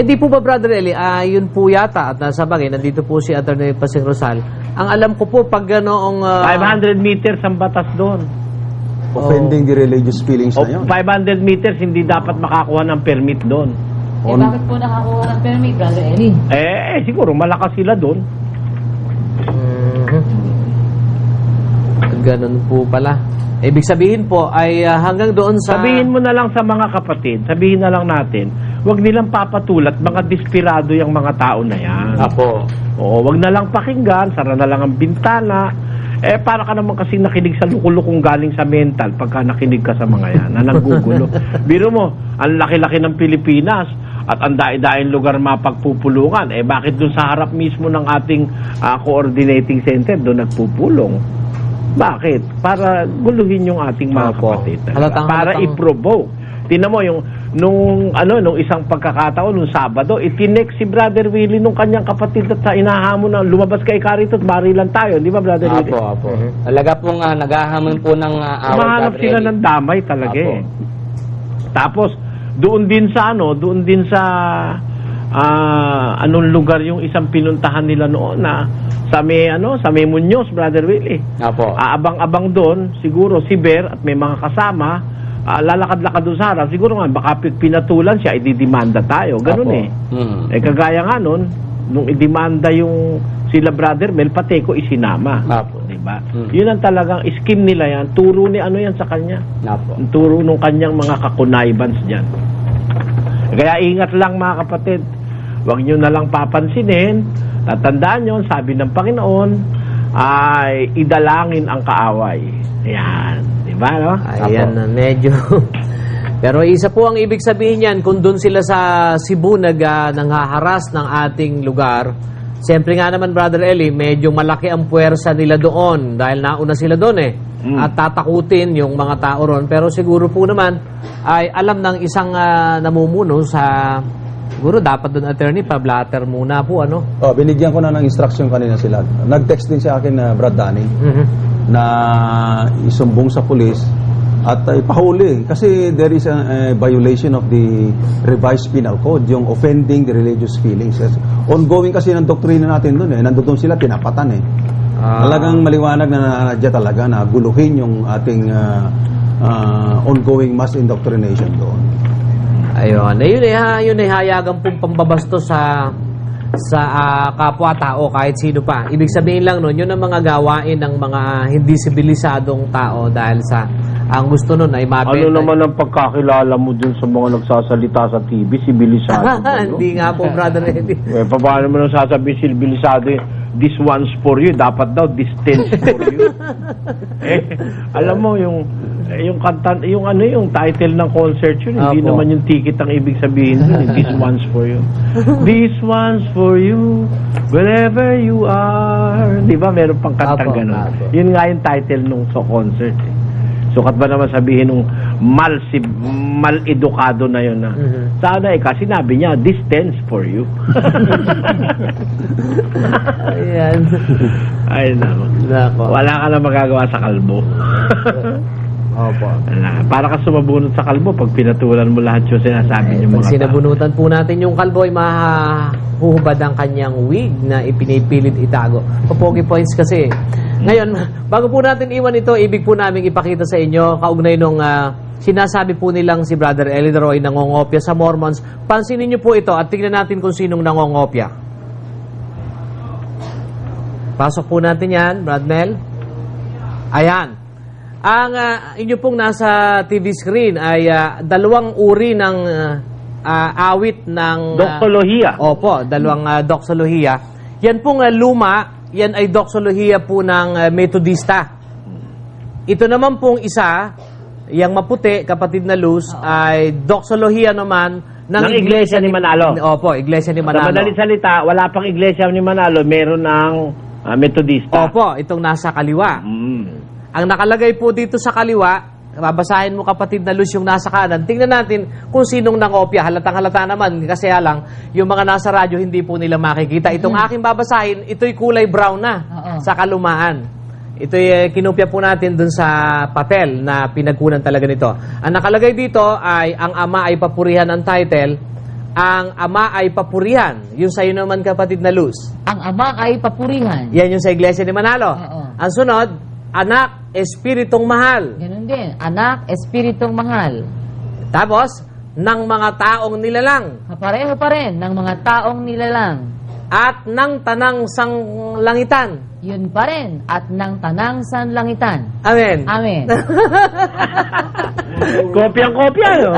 S5: Di po ba, Brother Eli, yun po yata, at nasa bagay, nandito po si Atty. Pasing Rosal. Ang alam ko po, pag ganoong...
S3: 500 meters ang batas doon.
S9: Offending the religious feelings na yun.
S3: 500 meters, hindi dapat makakuha ng permit doon.
S10: Bakit po nakakuha ng permit, Brother Eli?
S3: Siguro, malakas sila doon.
S5: Ganun po pala. Ibig sabihin po ay hanggang doon sa...
S3: Sabihin mo na lang sa mga kapatid, sabihin na lang natin, wag nilang papatulat, mga desperado yung mga tao na yan.
S6: Apo.
S3: Oo, wag na lang pakinggan, sara na lang ang bintana. Para ka naman kasi nakinig sa lukulukong galing sa mental pagka nakinig ka sa mga yan na naggugulo. Biro mo, ang laki-laki ng Pilipinas at ang daing-daing lugar mapagpupulungan. Bakit doon sa harap mismo ng ating coordinating center doon nagpupulong? Bakit? Para guluhin yung ating mga kapatid. Para i-provoke. Tingnan mo yung nung isang pagkakataon, nung Sabado, itinext si Brother Willie nung kanyang kapatid at sa inahamon na lumabas kay Carito at barilan tayo, di ba, Brother Willie?
S6: Apo. Talaga pong naghahamon po ng awal.
S3: Mahanap
S6: Brother
S3: sila
S6: Eli.
S3: ng damay talaga
S6: Apo.
S3: eh. Tapos doon din sa anong lugar yung isang pinuntahan nila noon na sa may Muñoz, Brother Willie.
S6: Apo.
S3: Abang-abang doon, siguro si Ber at may mga kasama, lalakad-lakad doon sa harap, siguro nga baka pinatulan siya, ididimanda tayo, ganun
S6: Apo.
S3: eh. Kagaya nga nun, nung idimanda yung sila Brother Mel, Pateco isinama.
S6: Apo.
S3: Diba? Yun ang talagang scheme nila yan, turo ni yan sa kanya.
S6: Apo.
S3: Ang turo nung kanyang mga kakunaybans dyan. Kaya ingat lang mga kapatid, huwag nyo na lang papansinin, tatandaan nyo, sabi ng Panginoon, ay idalangin ang kaaway. Ayan. Diba, no?
S5: Ayan, medyo... Pero isa po ang ibig sabihin yan, kung doon sila sa Cebu nanghaharas ng ating lugar, siyempre nga naman, Brother Eli, medyo malaki ang puwersa nila doon dahil nauna sila doon eh. At tatakutin yung mga tao ron. Pero siguro po naman, ay alam ng isang namumuno sa... Siguro dapat doon, attorney, pa-blatter muna po, ano?
S9: Binigyan ko na ng instruction kanina sila. Nag-text din sa akin na Brad Danny na isumbong sa pulis at ipahuli kasi there is a violation of the revised penal code, yung offending the religious feelings. Ongoing kasi ng doktrina natin doon eh. Nandoon sila, tinapatan eh. Talagang maliwanag na nanadya talaga na guluhin yung ating ongoing mass indoctrination doon.
S5: Ayun, yun ay hayagan pong pambabastos sa kapwa-tao kahit sino pa. Ibig sabihin lang nun, yun ang mga gawain ng mga hindi sibilisadong tao dahil sa ang gusto nun ay mabenta.
S3: Ano naman ang pagkakilala mo dun sa mga nagsasalita sa TV, sibilisado ba, no?
S5: Hindi nga po, Brother Eddie.
S3: Paano mo nang sasabihin sibilisado this one's for you, dapat daw this ten's for you. Alam mo yung kanta, yung title ng concert yun, hindi
S5: Apo.
S3: naman yung ticket ang ibig sabihin dun, this one's for you. This one's for you, wherever you are. Di ba meron pang kantang
S5: Apo,
S3: ganun?
S5: apo.
S3: Yun nga yung title nung sa concert eh. Sukat ba naman sabihin nung mal-edukado na yun na sana kasi sinabi niya, this stands for you.
S5: Ayan.
S3: Ay,
S5: Nako.
S3: wala ka na magagawa sa kalbo.
S5: Opo.
S3: Para ka sumabunot sa kalbo pag pinatulan mo lahat yung sinasabi niyo
S5: Pag
S3: mga tao.
S5: sinabunutan po natin yung kalbo ay mahuhubad ang kanyang wig na ipinipilit itago. Popogi points kasi. Ngayon, bago po natin iwan ito, ibig po namin ipakita sa inyo, kaugnay nung sinasabi po nilang si Brother Eli Roy nangongopya sa Mormons. Pansinin niyo po ito at tingnan natin kung sinong nangongopya. Pasok po natin yan, Brad Mel. Ayan. Ang inyo pong nasa TV screen ay dalawang uri ng awit ng...
S3: Doxolohiya.
S5: Opo, dalawang doxolohiya. Yan pong luma, yan ay doxolohiya po ng Metodista. Ito naman pong isa, yung maputi, kapatid na Luz, ay doxolohiya naman ng
S3: Iglesia ni Manalo.
S5: Opo, Iglesia ni
S3: Sa
S5: Manalo.
S3: madaling salita, wala pang Iglesia ni Manalo, meron ng Metodista.
S5: Opo, itong nasa kaliwa. Ang nakalagay po dito sa kaliwa, babasahin mo kapatid na Luz yung nasa kanan. Tingnan natin kung sinong nangopya. Halatang-halata naman kasi lang yung mga nasa radyo hindi po nila makikita. Itong aking babasahin, ito'y kulay brown na sa kalumaan. Ito'y kinopya po natin dun sa papel na pinagkunan talaga nito. Ang nakalagay dito ay ang ama ay papurihan ang title. Ang ama ay papurihan. Yung sa'yo naman kapatid na Luz.
S10: Ang ama ay papurihan.
S5: Yan yung sa Iglesia ni Manalo.
S10: Oo.
S5: Ang sunod, anak, espiritong mahal.
S10: Ganun din. Anak, espiritong mahal.
S5: Tapos, ng mga taong nilalang.
S10: Pareho pa rin ng mga taong nilalang.
S5: At ng tanang sanglangitan.
S10: Yun pa rin. At ng tanang sanlangitan.
S5: Amen.
S10: Amen.
S3: Kopyang-kopya, no?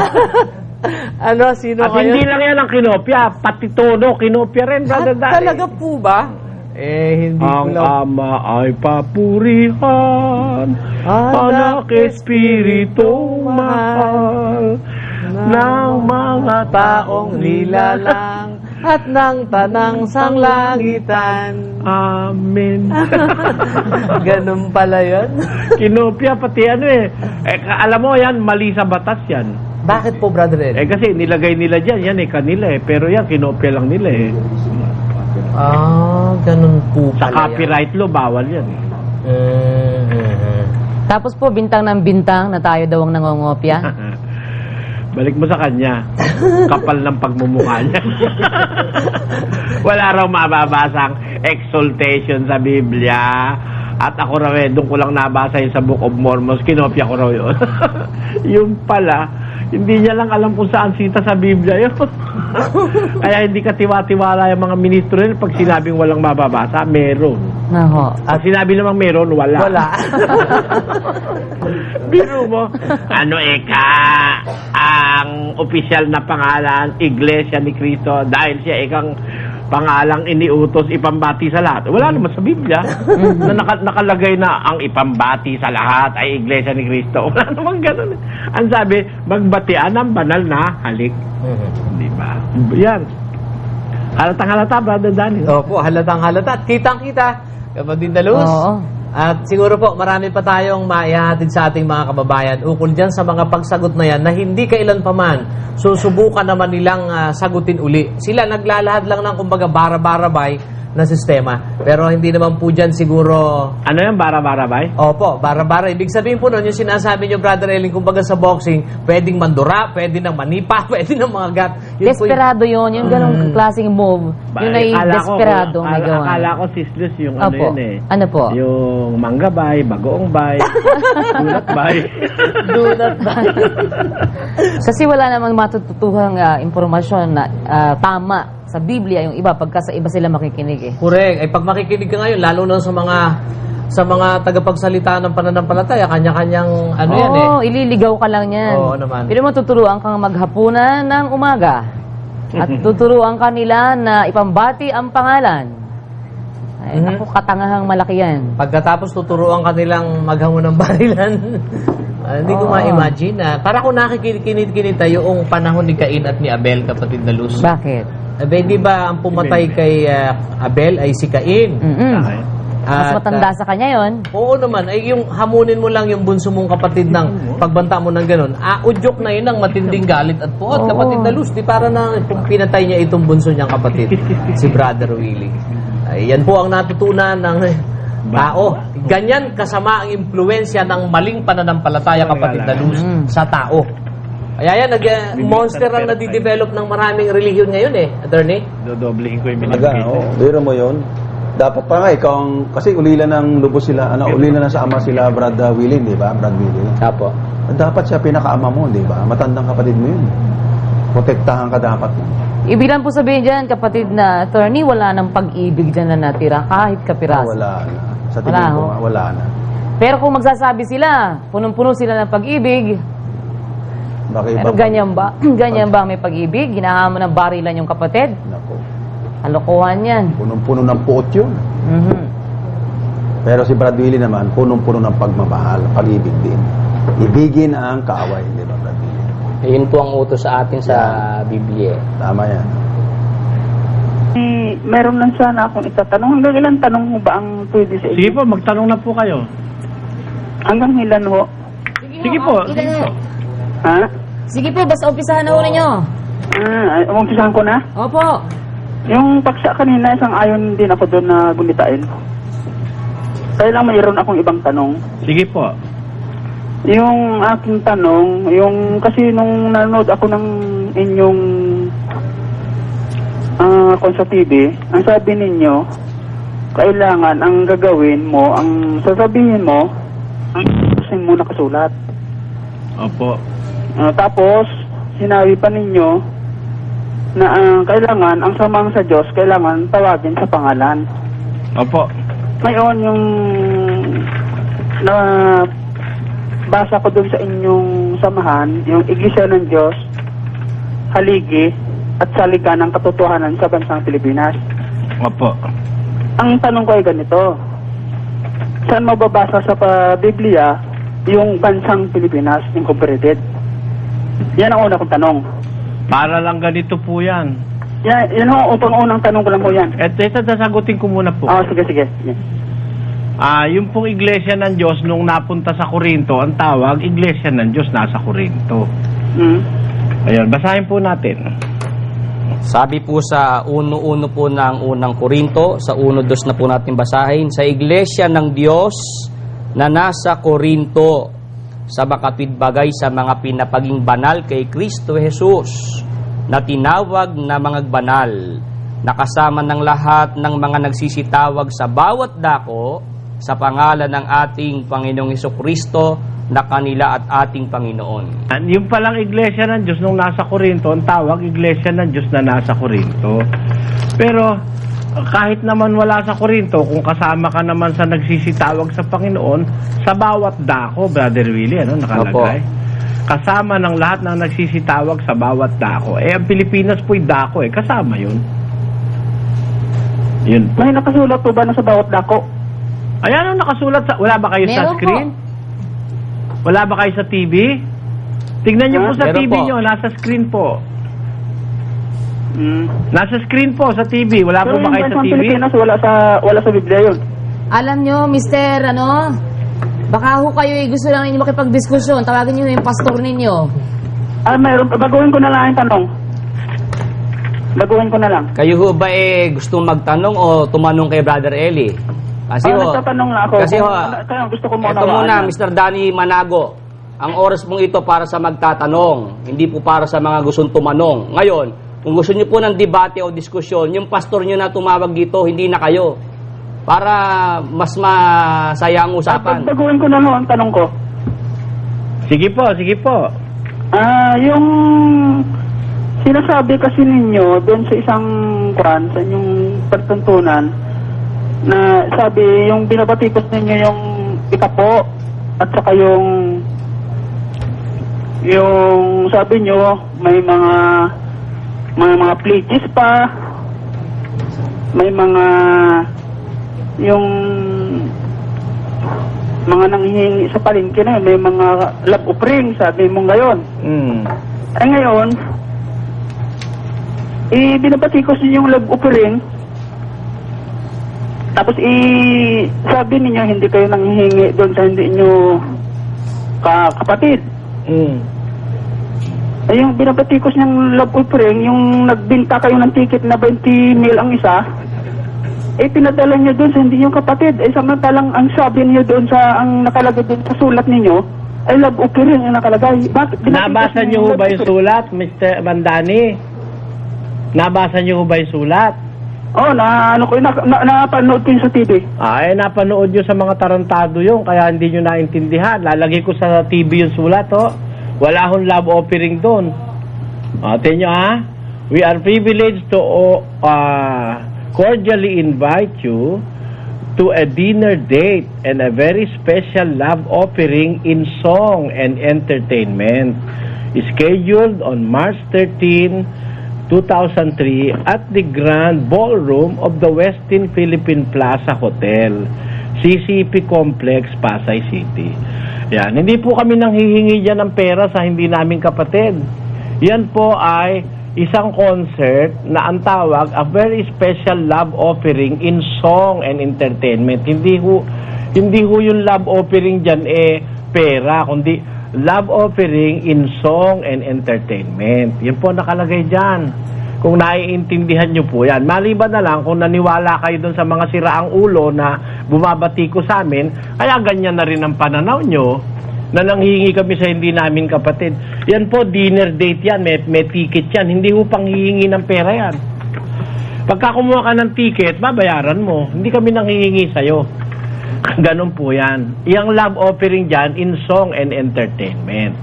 S5: Ano, sino
S3: At
S5: kayo?
S3: hindi lang yan ang kinopya, pati tono, kinopya rin, Brother Danny.
S5: Talaga po ba? Hindi ko
S3: Ang
S5: lang.
S3: ama ay papurihan, anak espiritong mahal, ng mga taong
S5: nilalang at ng tanang sanglangitan.
S3: Amen.
S5: Ganun pala yun.
S3: Kinopya, pati ano alam mo yan, mali sa batas yan.
S5: Bakit po, Brother Eli?
S3: Kasi nilagay nila dyan, yan kanila Pero yan, kinopya lang nila
S5: Ganun po
S3: Sa
S5: pala
S3: copyright law, bawal yan
S10: Tapos po, bintang ng bintang na tayo daw ang nangongopya.
S3: Balik mo sa kanya. Kapal ng pagmumukha niya. Wala raw mababasang exaltation sa Biblia. At ako raw doon ko lang nabasa yun sa Book of Mormon. Kinopya ko raw yun. Yung pala, hindi niya lang alam kung saan sita sa Biblia yun. Kaya hindi ka tiwa-tiwala yung mga ministro yun. Pag sinabing walang mababasa, meron.
S10: Naho.
S3: At sinabi namang meron, wala.
S5: Wala.
S3: Biro mo, ang opisyal na pangalan, Iglesia ni Cristo, dahil siya ikang pangalang iniutos ipambati sa lahat. Wala naman sa Biblia na nakalagay na ang ipambati sa lahat ay Iglesia ni Cristo. Wala naman ganun. Ang sabi, magbatian ng banal na halik. Di ba? Yan. Halatang halata, Brother Danny.
S5: Opo, halatang halata. At kitang-kita, kapatid na Luz.
S10: Oo.
S5: At siguro po, marami pa tayong maihatid sa ating mga kababayan ukol dyan sa mga pagsagot na yan na hindi kailan pa man susubukan naman nilang sagutin uli. Sila naglalahad lang ng kumbaga bara-barabay na sistema. Pero hindi naman po dyan siguro...
S3: Ano yan, bara-barabay?
S5: Opo, bara-bara. Ibig sabihin po nun, yung sinasabi nyo, Brother Elling, kumbaga sa boxing, pwedeng mandura, pwede nang manipa, pwede nang mga gat. Yun po
S10: Desperado yun. Yung ganong klaseng move. Yun ay desperado may gawa.
S3: Akala ko sisless yung
S10: Opo.
S3: yun
S10: Ano po?
S3: Yung manggabay, bagoong bay, dunat bay.
S10: Dunat ba? Kasi wala namang matututuhang impormasyon na tama sa Biblia yung iba pagka sa iba sila makikinig
S5: Correct. Ay pag makikinig ka ngayon, lalo na sa mga tagapagsalita ng pananampalataya, kanya-kanyang yan
S10: ililigaw ka lang yan.
S5: Oo naman.
S10: Pero matuturuan kang maghapunan ng umaga. At tuturuan ka nila na ipambati ang pangalan. Ay, naku, katangahang malaki yan.
S5: Pagkatapos tuturuan ka nilang maghamon ng barilan. Hindi ko ma-imagine. Para kung nakikinit tayo yung panahon ni Cain at ni Abel, kapatid na Luz.
S10: Bakit?
S5: Di ba ang pumatay kay Abel ay si Cain?
S10: Mas matanda sa kanya yon.
S5: Oo naman. Ay yung hamunin mo lang yung bunso mong kapatid ng pagbanta mo ng ganun. Udyok na yun ang matinding galit at puot. Kapatid na Luz. Di para na pinatay niya itong bunso niyang kapatid. Si Brother Willie. Yan po ang natutunan ng tao. Ganyan kasama ang impluensya ng maling pananampalataya, kapatid na Luz, sa tao. Kaya yan, monster ang nadidevelop ng maraming relihiyon ngayon attorney?
S3: Dodoblehin ko yung
S9: Talaga, biro mo yun. Dapat pa nga, kasi ulila ng lubos sila, ulila na sa ama sila, Brad Willie, di ba? Brad Willie.
S5: Apo.
S9: Dapat siya pinakaama mo, di ba? Matandang kapatid mo yun. Protektahan ka dapat mo.
S10: Ibig lang po sabihin dyan, kapatid na attorney, wala nang pag-ibig dyan na natira kahit kapiraso.
S9: Wala na. Sa tingin ko, wala na.
S10: Pero kung magsasabi sila, punong-puno sila ng pag-ibig, pero ganyan ba? Ganyan ba may pag-ibig? Hinahamon ng barilan yung kapatid?
S9: Nako.
S10: Kalokohan yan.
S9: Punong-puno ng puot yun. Pero si Brad Willie naman, punong-puno ng pagmamahal, pag-ibig din. Ibigin ang kaaway, di ba, Brad Willie?
S6: Yun po ang utos sa atin sa Biblia.
S9: Tama yan.
S11: Meron lang sana akong itatanong. Hanggang ilan tanong mo ba ang pwede sa inyo?
S3: Sige po, magtanong na po kayo.
S11: Hanggang ilan ho?
S3: Sige po.
S11: Ha?
S10: Sige po, basta umpisahan na ho ninyo.
S11: Umpisahan ko na?
S10: Opo.
S11: Yung paksa kanina, isang ayon din ako doon na gunitain. Kaya lang mayroon akong ibang tanong.
S3: Sige po.
S11: Yung aking tanong, kasi nung nanonood ako ng inyong kung sa TV, ang sabi ninyo, kailangan ang gagawin mo, ang sasabihin mo, ang gustuhin mo nakasulat.
S3: Opo.
S11: Tapos, sinabi pa ninyo na kailangan, ang samang sa Diyos, kailangan tawagin sa pangalan.
S3: Opo.
S11: Ngayon, yung basa ko dun sa inyong samahan, yung Iglesia ng Diyos, haligi at salika ng katotohanan sa bansang Pilipinas.
S3: Opo.
S11: Ang tanong ko ay ganito, saan mababasa sa Biblia yung bansang Pilipinas incorporated? Yan ang una kong tanong.
S3: Para lang ganito po yan.
S11: Yan ho, unang tanong ko lang po yan.
S3: Ito, sasagutin ko muna po.
S11: Sige.
S3: Yung pong Iglesia ng Diyos, nung napunta sa Corinto, ang tawag, Iglesia ng Diyos nasa Corinto. Ayun, basahin po natin.
S6: Sabi po sa 1:1 po ng unang Korinto, sa 1:2 na po natin basahin, sa Iglesia ng Diyos na nasa Korinto, sa makapitbagay sa mga pinapaging banal kay Kristo Jesus, na tinawag na mga banal, nakasama ng lahat ng mga nagsisitawag sa bawat dako, sa pangalan ng ating Panginoong Hesukristo, na kanila at ating Panginoon.
S3: Yung palang iglesia ng Diyos nung nasa Korinto, ang tawag iglesia ng Diyos na nasa Korinto. Pero kahit naman wala sa Korinto, kung kasama ka naman sa nagsisitawag sa Panginoon, sa bawat dako, Brother Willie, nakalagay?
S6: Opo.
S3: Kasama ng lahat ng nagsisitawag sa bawat dako. Ang Pilipinas po'y dako, kasama yun. Yun po.
S11: May nakasulat po ba na sa bawat dako?
S3: Ayan ang nakasulat sa... Wala ba kayo sa
S10: Meron
S3: screen? Wala ba kayo sa TV? Tignan niyo po sa
S6: Meron
S3: TV
S6: po.
S3: niyo, nasa screen po. Nasa screen po sa TV. Wala po
S11: Pero
S3: ba kayo
S11: yung
S3: sa
S11: bansang
S3: TV?
S11: Pilipinas, wala sa Biblia yun.
S10: Alam nyo, Mr. Baka ho kayo gusto lang ninyo makipagdiskusyon. Tawagin nyo yung pastor ninyo.
S11: Mayroon, baguhin ko na lang yung tanong. Baguhin ko na lang.
S6: Kayo ho ba gusto magtanong o tumanong kay Brother Eli? Kasi
S11: Nagtatanong na ako.
S6: Kasi
S11: Kaya gusto ko muna
S6: ito muna, Mr. Danny Manago. Ang oras pong ito para sa magtatanong, hindi po para sa mga gustong tumanong. Ngayon, kung gusto niyo po ng debate o diskusyon, yung pastor niyo na tumawag dito, hindi na kayo. Para mas masaya ang usapan.
S11: Baguhin ko na lang ang tanong ko.
S3: Sige po, sige po.
S11: Yung sinasabi kasi ninyo doon sa isang kuran, sa inyong pagtuntunan, na sabi yung binabatikos ninyo yung ikapo at saka yung sabi nyo may mga pledges pa, may mga yung mga nanghihingi sa palengke na yun, may mga love offering, sabi mo ngayon. Ngayon, binabatikos ninyo yung love offering, tapos sabi ninyo hindi kayo nanghihingi doon sa hindi nyo kapatid. Yung binabatikos niyang love offering, yung nagbinta kayo ng ticket na 20 mil ang isa, pinadala niyo doon sa hindi nyo kapatid. Samantalang ang sabi niyo doon sa, ang nakalagay doon sa sulat ninyo, ay love offering ang nakalagay. Bakit
S3: Nabasa niyo ho ba yung sulat, Mr. Bandani? Nabasa niyo ho ba yung sulat?
S11: Oo, napanood ko yun sa TV.
S3: Napanood nyo sa mga tarantado yun, kaya hindi nyo naintindihan. Lalagay ko sa TV yung sulat, Wala hong love offering doon. Tingnan nyo, We are privileged to cordially invite you to a dinner date and a very special love offering in song and entertainment scheduled on March 13, 2003 at the Grand Ballroom of the Westin Philippine Plaza Hotel, CCP Complex, Pasay City. Yan, hindi po kami nanghihingi dyan ng pera sa hindi namin kapatid. Yan po ay isang concert na ang tawag, a very special love offering in song and entertainment. Hindi ho yung love offering dyan pera, kundi love offering in song and entertainment. Yan po nakalagay dyan. Kung naiintindihan nyo po yan. Maliban na lang kung naniwala kayo dun sa mga siraang ulo na bumabati ko sa amin, kaya ganyan na rin ang pananaw nyo na nanghihingi kami sa hindi namin kapatid. Yan po, dinner date yan. May ticket yan. Hindi ho pang hihingi ng pera yan. Pagka kumuha ka ng ticket, babayaran mo. Hindi kami nanghihingi sa'yo. Ganun po yan. Yung love offering dyan in song and entertainment.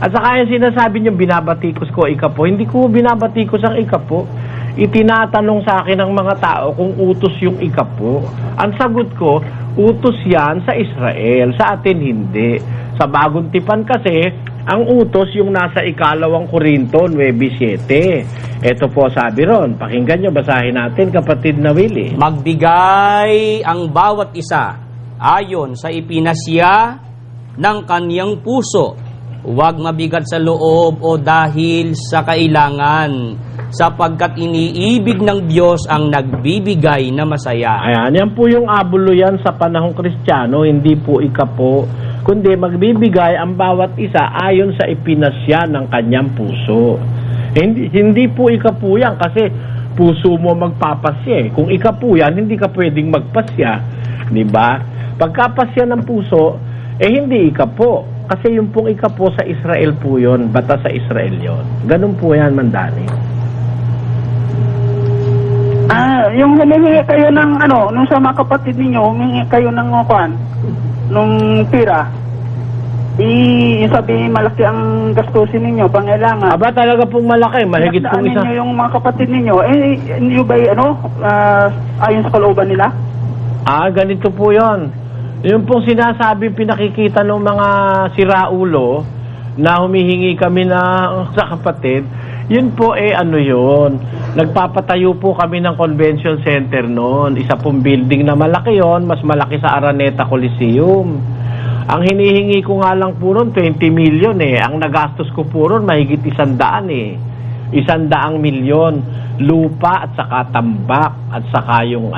S3: At saka yung sinasabi nyo, binabatikos ko ikapo. Hindi ko binabatikos ang ikapo. Itinatanong sa akin ng mga tao kung utos yung ikapo. Ang sagot ko, utos yan sa Israel. Sa atin hindi. Sa Bagong Tipan kasi, ang utos yung nasa 2 Korinto 9:7. Ito po sabi ron. Pakinggan nyo, basahin natin, kapatid na Willie.
S6: Magbigay ang bawat isa ayon sa ipinasya ng kaniyang puso. Huwag mabigat sa loob o dahil sa kailangan, sapagkat iniibig ng Diyos ang nagbibigay na masaya.
S3: Ayan, yan po yung abulo yan sa panahong Kristiyano, hindi po ikapo. kundi magbibigay ang bawat isa ayon sa ipinasya ng kanyang puso. Hindi po ikapu yan kasi puso mo magpapasya eh. Kung ikapu yan, hindi ka pwedeng magpasya. Diba? Pagkapasya ng puso, hindi ikapo. Kasi yung pong ikapo sa Israel po yun, bata sa Israel yon. Ganun po yan, Mandani.
S11: Yung humihingi kayo ng nung sa mga kapatid ninyo, humihingi kayo ng nung pira, yung sabi malaki ang gastusin ninyo, pangailangan.
S3: Aba, talaga pong malaki, mahigit pong isa.
S11: Ninyo yung mga kapatid ninyo, hindi ba ayon sa kalooban nila?
S3: Ganito po yon. Yung pong sinasabi, pinakikita ng mga siraulo na humihingi kami sa kapatid, yun po yun. Nagpapatayo po kami ng convention center noon. Isa pong building na malaki yon, mas malaki sa Araneta Coliseum. Ang hinihingi ko nga lang po ron, 20 million eh. Ang nagastos ko po ron, mahigit 100 eh. 100 milyon. Lupa at saka tambak at saka yung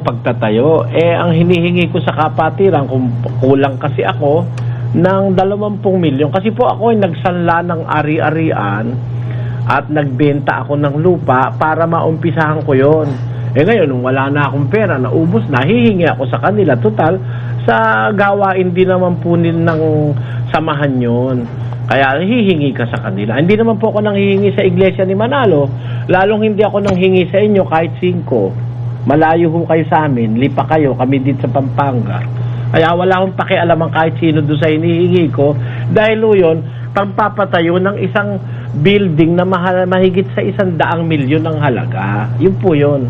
S3: pagtatayo. Ang hinihingi ko sa kapatiran, kung kulang kasi ako, ng 20 milyon. Kasi po ako ay nagsanla ng ari-arian at nagbenta ako ng lupa para maumpisahan ko yon. Ngayon, nung wala na akong pera, naubos na, hihingi ako sa kanila. Total, sa gawain din naman po ng samahan yon. Kaya hihingi ka sa kanila. Hindi naman po ako nanghihingi sa iglesia ni Manalo. Lalong hindi ako nanghingi sa inyo kahit 5. Malayo ho kayo sa amin, lipa kayo, kami dito sa Pampanga. Kaya wala akong pakialaman kahit sino doon sa hinihingi ko. Dahil yun, pagpapatayo ng isang building na mahigit sa 100 milyon ng halaga. Yun po yun.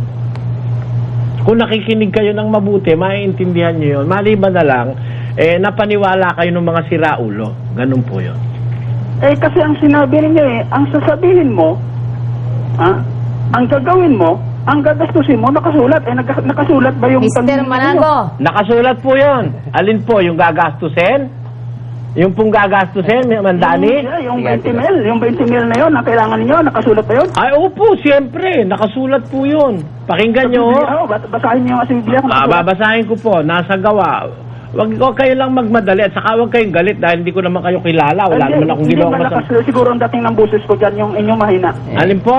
S3: Kung nakikinig kayo ng mabuti, maiintindihan nyo yun. Maliban na lang, napaniwala kayo ng mga siraulo. Ganun po yun.
S11: Kasi ang sinabi ninyo ang sasabihin mo, ang gagawin mo, ang gagastusin mo, nakasulat. Nakasulat ba yung...
S10: Mr. Manago.
S3: Nakasulat po yun. Alin po, yung gagastusin? Yung pong gagastusin, Mandani?
S11: Yung 20 mil. Yung 20 mil na yun, ang kailangan ninyo, nakasulat ba yun?
S3: Ay, opo, siyempre. Nakasulat po yun. Pakinggan nyo.
S11: Basahin nyo yung Biblia.
S3: Babasahin ko po. Nasa gawa. Wag kayo lang magmadali at saka wag kayong galit dahil hindi ko naman kayo kilala. Wala naman akong ginawa masama.
S11: Siguro ang dating ng boses ko dyan, yung inyong mahina.
S3: Alin po?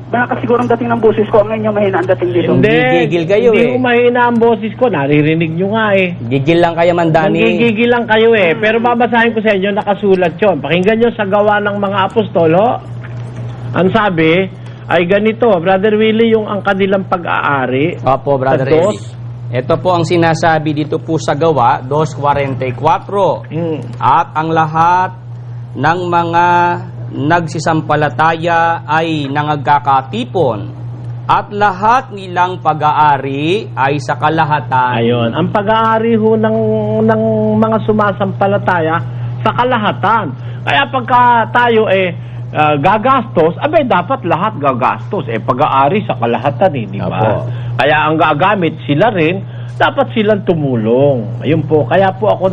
S11: Malakas siguro ang dating ng boses ko, ang inyong mahina ang dating dito.
S3: Hindi,
S6: Gigigil kayo
S3: hindi ko mahina ang boses ko. Naririnig nyo nga eh.
S6: Gigil lang kayo, Mandani.
S3: Gigigil lang kayo eh. Pero babasahin ko sa inyo, nakasulat yun. Pakinggan nyo sa gawa ng mga apostolo. Ang sabi ay ganito, Brother Willie, yung ang kanilang pag-aari.
S6: Opo, Brother Eli. Ito po ang sinasabi dito po sa gawa, 2:44. At ang lahat ng mga nagsisampalataya ay nangagkakatipon at lahat nilang pag-aari ay sa kalahatan.
S3: Ayun, ang pag-aari ho ng mga sumasampalataya sa kalahatan. Kaya pagka tayo gagastos, dapat lahat gagastos. Pag-aari sa kalahatan di ba? Kaya ang gagamit sila rin, dapat silang tumulong. Ayun po, kaya po ako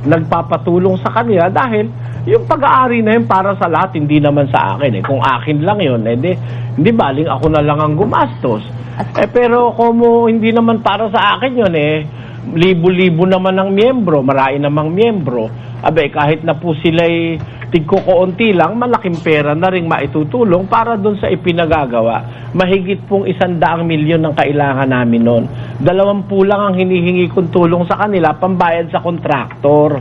S3: nagpapatulong sa kanila dahil yung pag-aari na yun para sa lahat, hindi naman sa akin. Kung akin lang yun, hindi baling ako na lang ang gumastos. Pero kung hindi naman para sa akin yun, libo-libo naman ang miyembro, marami namang miyembro. Kahit na po sila'y tigkukunti lang, malaking pera na rin maitutulong para doon sa ipinagagawa. Mahigit pong 100 milyon ang kailangan namin noon. 20 lang ang hinihingi kong tulong sa kanila, pambayad sa kontraktor.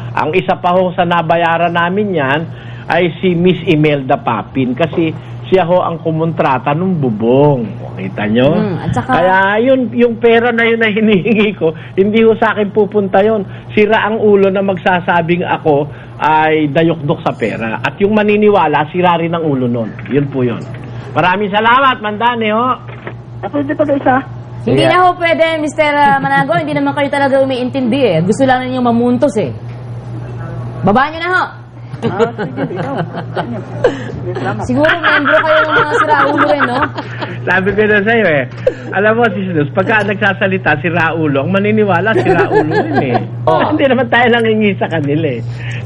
S3: Ang isa pa ho sa nabayaran namin yan ay si Miss Imelda Papin kasi siya ho ang kumontrata ng bubong. Kita nyo? Kaya yung pera na yun na hinihingi ko, hindi ho sa akin pupunta yun. Sira ang ulo na magsasabing ako ay dayok-dok sa pera. At yung maniniwala, sira rin ang ulo nun. Yun po yun. Maraming salamat, Mandani ho.
S11: Pwede pa isa?
S10: Hindi na ho pwede, Mr. Manago. Hindi naman kayo talaga umiintindi Gusto lang ninyong mamuntos Baba nyo na ho.
S11: Sige,
S10: Siguro membro kayo ng mga siraulo rin, no?
S3: Sabi ko na sa'yo alam mo, si Jesus, pagka nagsasalita si Raulo, ang maniniwala si Raulo rin Hindi naman tayo nangingi sa kanila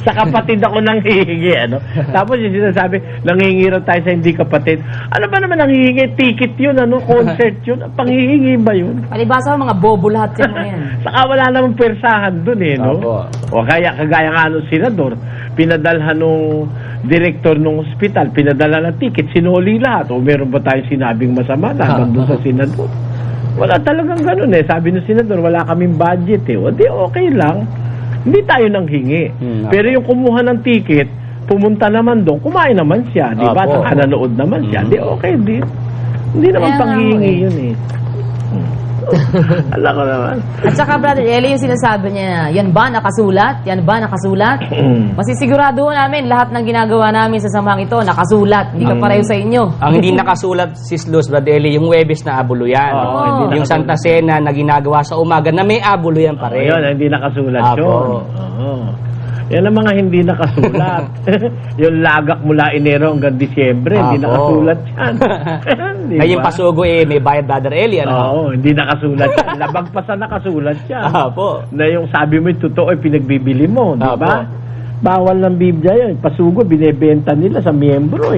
S3: Sa kapatid ako nanghihingi, Tapos yung sinasabi, nanghihingi raw tayo sa hindi kapatid. Ano ba naman nanghihingi? Ticket yun, concert yun. Panghihingi ba yun?
S10: Palibasa ko, mga bobo lahat yan mo yan.
S3: Saka wala namang persahan dun no? O kaya, kagaya nga nung senador, pinadalhan nung direktor ng ospital, pinadala ng ticket, sinuli lahat. O meron ba tayong sinabing masama laban doon sa senador? Wala talagang ganun Sabi ng senador, wala kaming budget O di okay lang. Hindi tayo nang hingi. Pero yung kumuha ng ticket, pumunta naman doon, kumain naman siya. Di ba? Nanonood naman siya. Di okay, hindi naman panghihingi yun Alam ko naman.
S10: At saka, Brother Eli, yung sinasabi niya, yan ba nakasulat? Yan ba nakasulat? Masisigurado namin, lahat ng ginagawa namin sa samang ito, nakasulat. Hindi ka pareho sa inyo.
S6: Ang hindi nakasulat, Sis Luz, Brother Eli, yung Huwebes na abuluyan. Yung Santa Cena na ginagawa sa umaga na may abuluyan pa rin.
S3: Yun, hindi nakasulat yun. Yan ang mga hindi nakasulat. Yung lagak mula Enero hanggang Disyembre, hindi nakasulat yan.
S6: Ngayon pasugo may bayad, Brother Eli.
S3: Hindi nakasulat yan. Labag pa sa nakasulat yan.
S6: Apo.
S3: Na yung sabi mo yung totoo, pinagbibili mo, di ba? Bawal ng Biblia yun. Pasugo, binebenta nila sa miyembro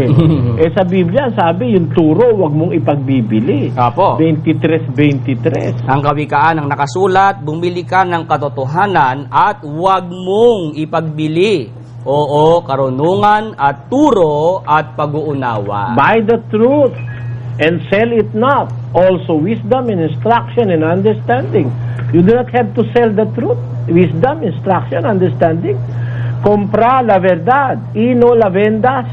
S3: sa Biblia, sabi, yung turo, wag mong ipagbibili.
S6: Apo.
S3: 23:23.
S6: Ang kawikaan ng nakasulat, bumili ka ng katotohanan at wag mong ipagbili. Oo, karunungan at turo at pag-uunawa.
S3: Buy the truth and sell it not. Also wisdom and instruction and understanding. You do not have to sell the truth. Wisdom, instruction, understanding. Compra la verdad y no la vendas.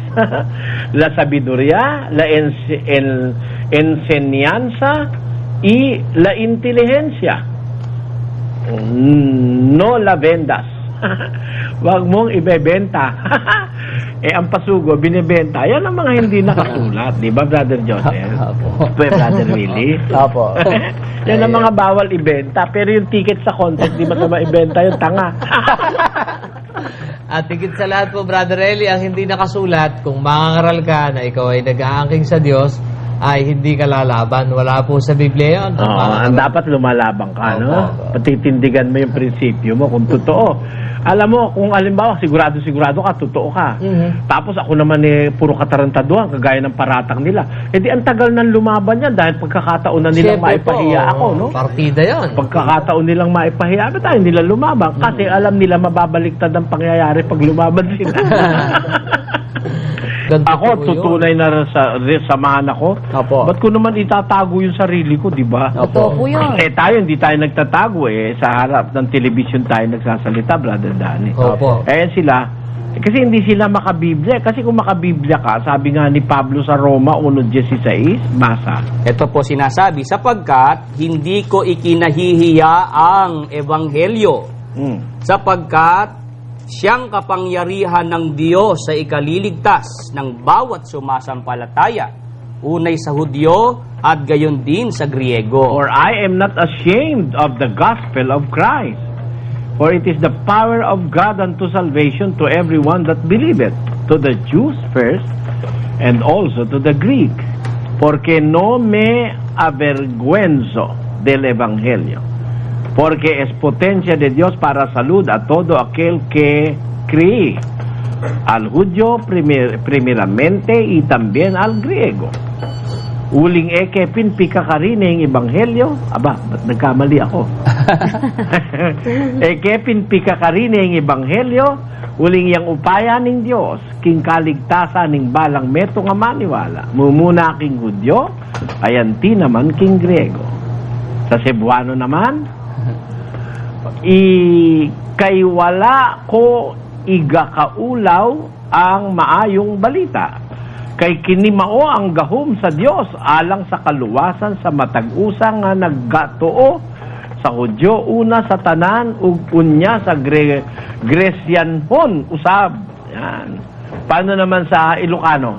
S3: La sabiduría, la enseñanza y la inteligencia. No la vendas. Wag mong ibebenta. Ang pasugo, binibenta. Yan ang mga hindi nakasulat. Di ba, Brother Joseph? Brother Willie?
S5: Opo.
S3: Yan ang mga bawal ibenta. Pero yung ticket sa contest, di masama ibenta yung tanga.
S5: At higit sa lahat po, Brother Eli, ang hindi nakasulat, kung mangangaral ka na ikaw ay nag-aangking sa Diyos, ay hindi ka lalaban. Wala po sa Biblia yun.
S3: Ang dapat lumalabang ka, Patitindigan mo yung prinsipyo mo kung totoo. Alam mo, kung alimbawa, sigurado ka, totoo ka. Tapos ako naman puro katarantaduhan, kagaya ng paratang nila. Di ang tagal nang lumaban yan dahil pagkakataon na nilang maipahiya ako, no?
S5: Partida yan.
S3: Pagkakataon nilang maipahiya, ba't tayo nila lumabang? Kasi alam nila mababaliktad ang pangyayari pag lumaban sila. Ako, tutunay na samahan ako. Ba't ko naman itatago yung sarili ko, di ba?
S10: Totoo po yun.
S3: Tayo, hindi tayo nagtatago Sa harap ng television tayo nagsasalita, Brother Danny.
S5: Opo.
S3: Sila, kasi hindi sila makabiblia. Kasi kung makabiblia ka, sabi nga ni Pablo sa Roma 1:16, basa.
S6: Ito po sinasabi, sapagkat hindi ko ikinahihiya ang Ebanghelyo. Sapagkat siyang kapangyarihan ng Diyos sa ikaliligtas ng bawat sumasampalataya, unay sa Hudyo at gayon din sa Griego.
S3: For I am not ashamed of the gospel of Christ, for it is the power of God unto salvation to everyone that believeth, to the Jews first, and also to the Greek. Porque no me avergüenzo del Evangelio, porque es potencia de Dios para salud a todo aquel que cree, al judío primeramente y también al griego. Uling eke pinpika ka rin ng ebanghelyo. Aba, ba't nagkamali ako? Eke pinpika ka rin ng ebanghelyo, uling yang upaya ng Diyos, king kaligtasan ng balang meto nga maniwala. Mumuna king hudyo, ayanti naman king griego. Sa Cebuano naman, kay wala ko igakaulaw ang maayong balita. Kay kinimao ang gahom sa Dios alang sa kaluwasan sa matag-usang nga naggatoo sa Hudyo una sa tanan ug unya sa Grecianhon usab. Yan. Paano naman sa Ilocano?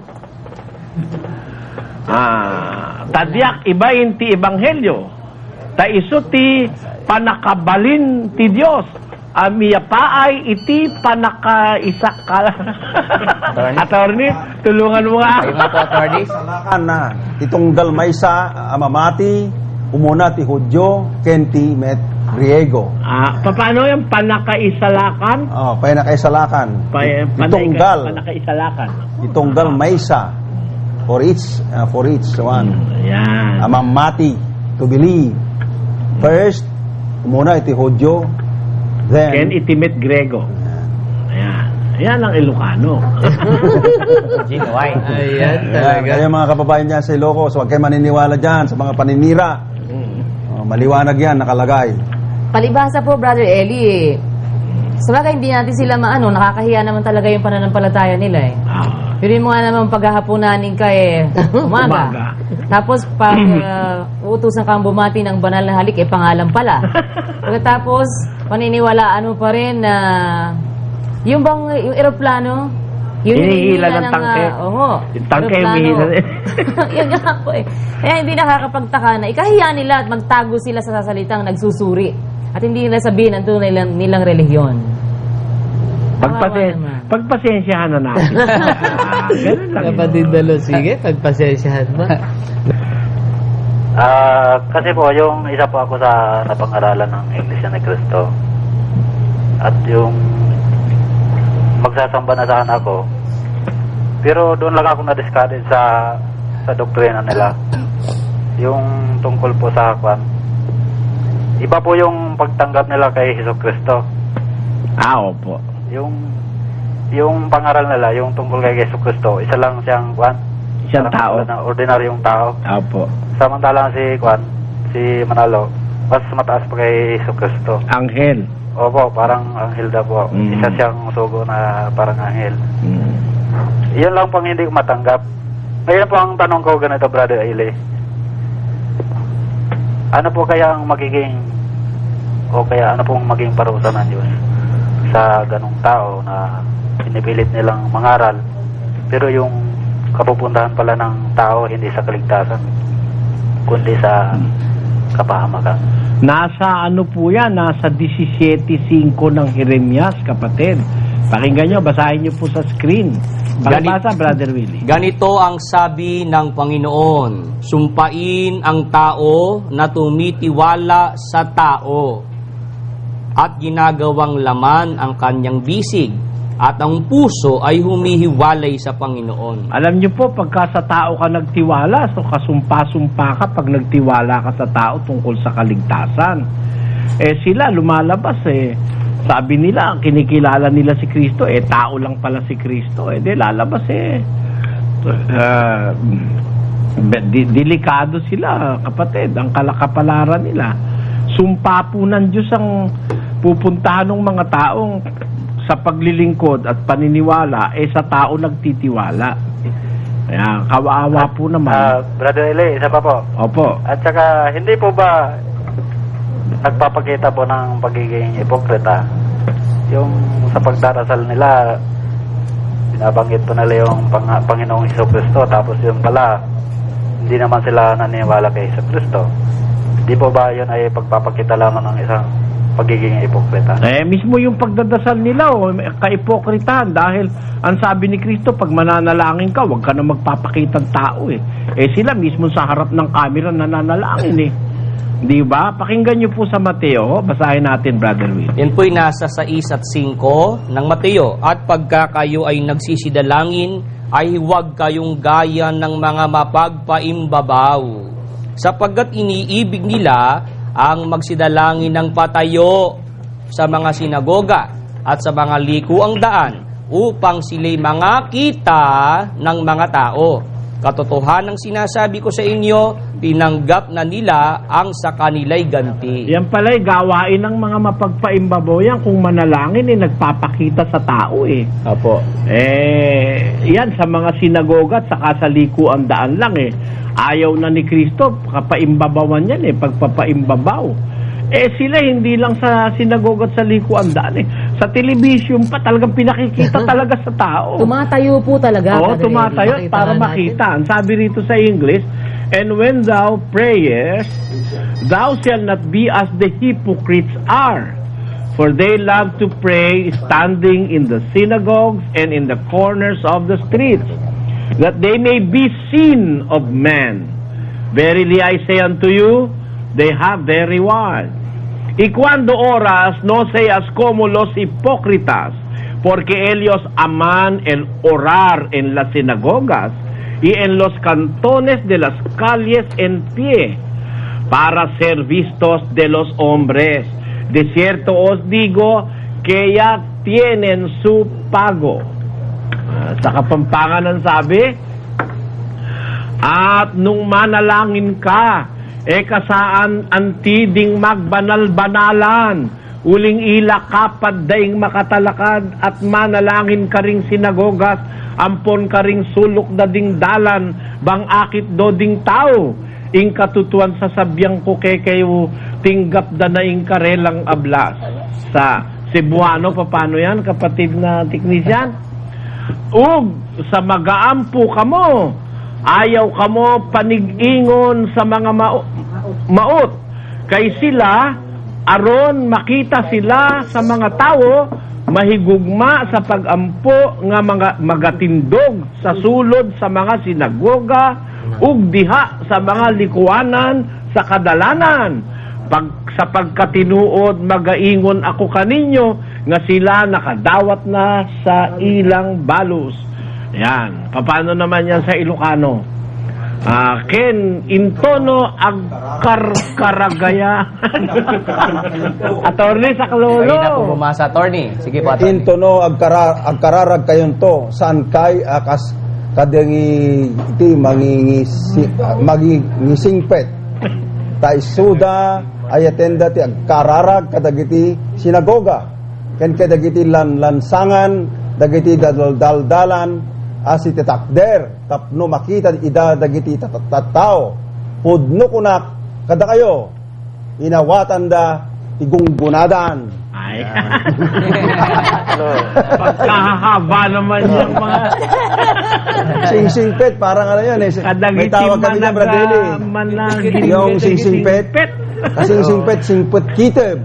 S3: Tadyak iba ti ebanghelyo. Ta iso ti panakabalin ti Dios Amiya pa ay iti panakaisak ka. Attorney, tulungan mo nga.
S5: Kayo nga po, attorney.
S9: Salakan na. Itunggal maysa, amamati, umuna ti Hudyo, kenti met Griego.
S3: Paano yung panakaisalakan?
S9: Oh, panakaisalakan. Itunggal.
S3: Panakaisalakan.
S9: Itunggal maysa. For each one.
S3: Yan.
S9: Amamati, to believe. First, umuna iti Hudyo, then
S3: Ken itimit Grego. Ayan. Ayan ang Ilocano.
S5: Ayan,
S9: Ayan,
S5: talaga.
S9: kaya mga kababayan dyan sa Ilocos, huwag kayo maniniwala dyan sa mga paninira. Maliwanag yan, nakalagay.
S10: Palibhasa po, Brother Eli, sabagay hindi natin sila nakakahiya naman talaga yung pananampalataya nila eh. Yun mo nga naman paghahapunanin ka umaga. Tapos pag uutusan kang bumati ng banal na halik, pangalan pala. Pagkatapos, paniniwalaan mo pa rin na yung eroplano, yun
S3: hinihila ng tangke.
S10: Yung
S3: tangke hinihila.
S10: Yun nga po eh. Kaya hindi nakakapagtaka na ikahiya nila at magtago sila sa sasalitang nagsusuri. At hindi nila sabihin ang tunay nilang relihiyon.
S3: Pagpasensyahan na natin. Ganun lang.
S5: Kapatid Dalo, sige, pagpasensyahan mo.
S12: Kasi po, yung isa po ako sa napang-aralan ng Iglesia ni Cristo. At yung magsasamba na sana ako. Pero doon lang ako na-discarded sa doktrina nila. Yung tungkol po sa kwan. Iba po yung pagtanggap nila kay Hesus Cristo.
S3: Opo.
S12: Yung pangaral nila, yung tungkol kay Hesus Cristo, isa lang siyang kwan.
S3: Isang tao.
S12: Ordinaryong tao.
S3: Opo.
S12: Samantalang si Manalo, mas mataas pa kay Hesus Cristo.
S3: Anghel.
S12: Opo, parang anghel daw po. Isa siyang sugo na parang anghel. Iyon lang pang hindi ko matanggap. Ngayon po ang tanong ko ganito, Brother Eli. Ano po kaya ang magiging ano pong maging parusa ng Diyos sa ganong tao na pinipilit nilang mangaral pero yung kapupuntahan pala ng tao hindi sa kaligtasan kundi sa kapahamakan?
S3: Nasa po yan? Nasa 17.5 ng Jeremias, kapatid. Pakinggan nyo, basahin nyo po sa screen. Pakibasa, Brother Willie.
S6: Ganito ang sabi ng Panginoon, sumpain ang tao na tumitiwala sa tao at ginagawang laman ang kanyang bisig at ang puso ay humihiwalay sa Panginoon.
S3: Alam nyo po, pagka sa tao ka nagtiwala, so kasumpa-sumpa ka pag nagtiwala ka sa tao tungkol sa kaligtasan. Sila lumalabas sabi nila, kinikilala nila si Kristo, tao lang pala si Kristo, lalabas delikado sila, kapatid, ang kalakapalaran nila. Sumpa po ng Diyos ang pupuntahan ng mga taong sa paglilingkod at paniniwala, sa tao nagtitiwala. Kaya, kawawa po naman.
S12: Brother Eli, isa pa po.
S3: Opo.
S12: At saka, hindi po ba nagpapakita po ng pagiging hipokrita yung sa pagdarasal nila binabanggit po nila yung Panginoong Jesucristo tapos yung pala hindi naman sila naniniwala kay Jesucristo. Di po ba yun ay pagpapakita lamang ng isang pagiging hipokrita?
S3: Mismo yung pagdadasal nila kaipokritahan dahil ang sabi ni Kristo pag mananalangin ka huwag ka na magpapakitang tao sila mismo sa harap ng kamera nananalangin Di ba? Pakinggan niyo po sa Mateo. Basahin natin, Brother Will.
S6: Yan po'y nasa 6 at 5 ng Mateo. At pagka kayo ay nagsisidalangin, ay huwag kayong gaya ng mga mapagpaimbabaw. Sapagkat iniibig nila ang magsidalangin ng patayo sa mga sinagoga at sa mga likuang daan upang sila'y makita ng mga tao. Katotohanan ng sinasabi ko sa inyo, tinanggap na nila ang sa kanila'y ganti.
S3: Yan pala'y gawain ng mga mapagpaimbabaw yan. Kung manalangin, nagpapakita sa tao
S5: Apo.
S3: Yan, sa mga sinagoga at saka sa likuang daan lang Ayaw na ni Kristo, kapaimbabawan yan pagpapaimbabaw. Sila hindi lang sa sinagoga at sa likuang daan Sa television pa talagang pinakikita talaga sa tao.
S10: Tumatayo po talaga.
S3: Oo, tumatayo para makita. Ang sabi rito sa English, and when thou prayest, thou shalt not be as the hypocrites are, For they love to pray standing in the synagogues and in the corners of the streets, that they may be seen of men. Verily I say unto you, they have their reward. Y cuando oras, no seas como los hipócritas, porque ellos aman el orar en las sinagogas y en los cantones de las calles en pie, para ser vistos de los hombres. De cierto os digo que ya tienen su pago. Sa Kapampangan ang sabi, at nung manalangin ka, kasaan anti ding magbanal-banalan, uling ila kapad daing makatalakad, at manalangin ka ring sinagogas, ampon ka ring sulok da ding dalan, bang akit do ding tao, ing katutuan sa sabyang ko kayo, tinggap da na ing karelang ablas. Sa Cebuano, paano yan, kapatid na teknisyan? Ug sa magaampo kamo, ayaw kamo panig-ingon sa mga maot, kay sila, aron makita sila sa mga tao, mahigugma sa pagampo nga mga magatindog sa sulod sa mga sinagoga, ug diha sa mga likuanan sa kadalanan. Sa pagkatinuod magaingon ako kaninyo nga sila nakadawat na sa ilang balos. Yan. Paano naman yan sa Ilocano? Ken intono ag karagaya. Attorney sa Kalolo.
S5: Ay na po bumasa, attorney. Sige po, attorney.
S9: Intono agkararag kayon to, saan kay akas kadengi iti mangingisingpet. Taisuda ayatenda ti agkararag kadagiti sinagoga. Ken kadagiti lansangan, dagiti daldalan, asi titakder, tapno makita ida dagiti tattao. Pudno kunak kada kayo, inawatan da igunggunadan.
S3: Ay. Pagkahaba naman yung mga
S9: sing-singpet, parang ano yun eh. May tawag kami na, Bradley. Yung sing-singpet. Kasing-singpet, singpet kitib.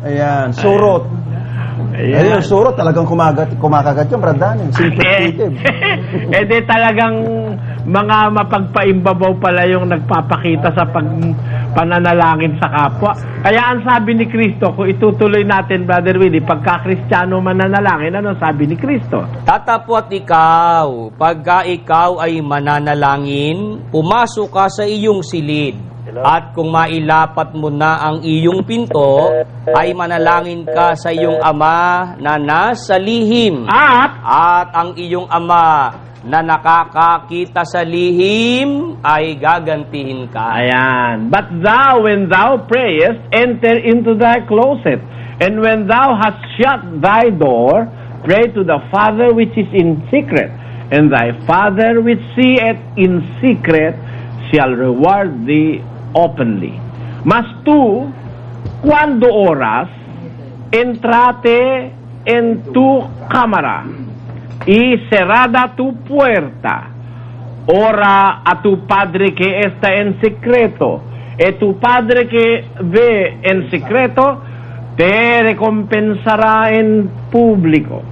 S9: Ayan, surot. Ayun, surot talagang kumakagat yung Bradley. Singpet kitib.
S3: Di talagang mga mapagpaimbabaw pala yung nagpapakita sa pananalangin sa kapwa. Kaya ang sabi ni Kristo, kung itutuloy natin, Brother Willie, pagka-Kristiyano mananalangin, ano sabi ni Kristo?
S6: Tatapot ikaw, pagka ikaw ay mananalangin, pumasok ka sa iyong silid. At kung mailapat mo na ang iyong pinto, ay manalangin ka sa iyong ama na nasa lihim. At ang iyong ama na nakakakita sa lihim ay gagantihin ka.
S3: Ayan. But thou, when thou prayest, enter into thy closet. And when thou hast shut thy door, pray to the Father which is in secret. And thy Father which seeth in secret shall reward thee openly. Mas tú, cuando oras, entrate en tu cámara y cerrada tu puerta. Ora a tu Padre que está en secreto, y tu Padre que ve en secreto te recompensará en público.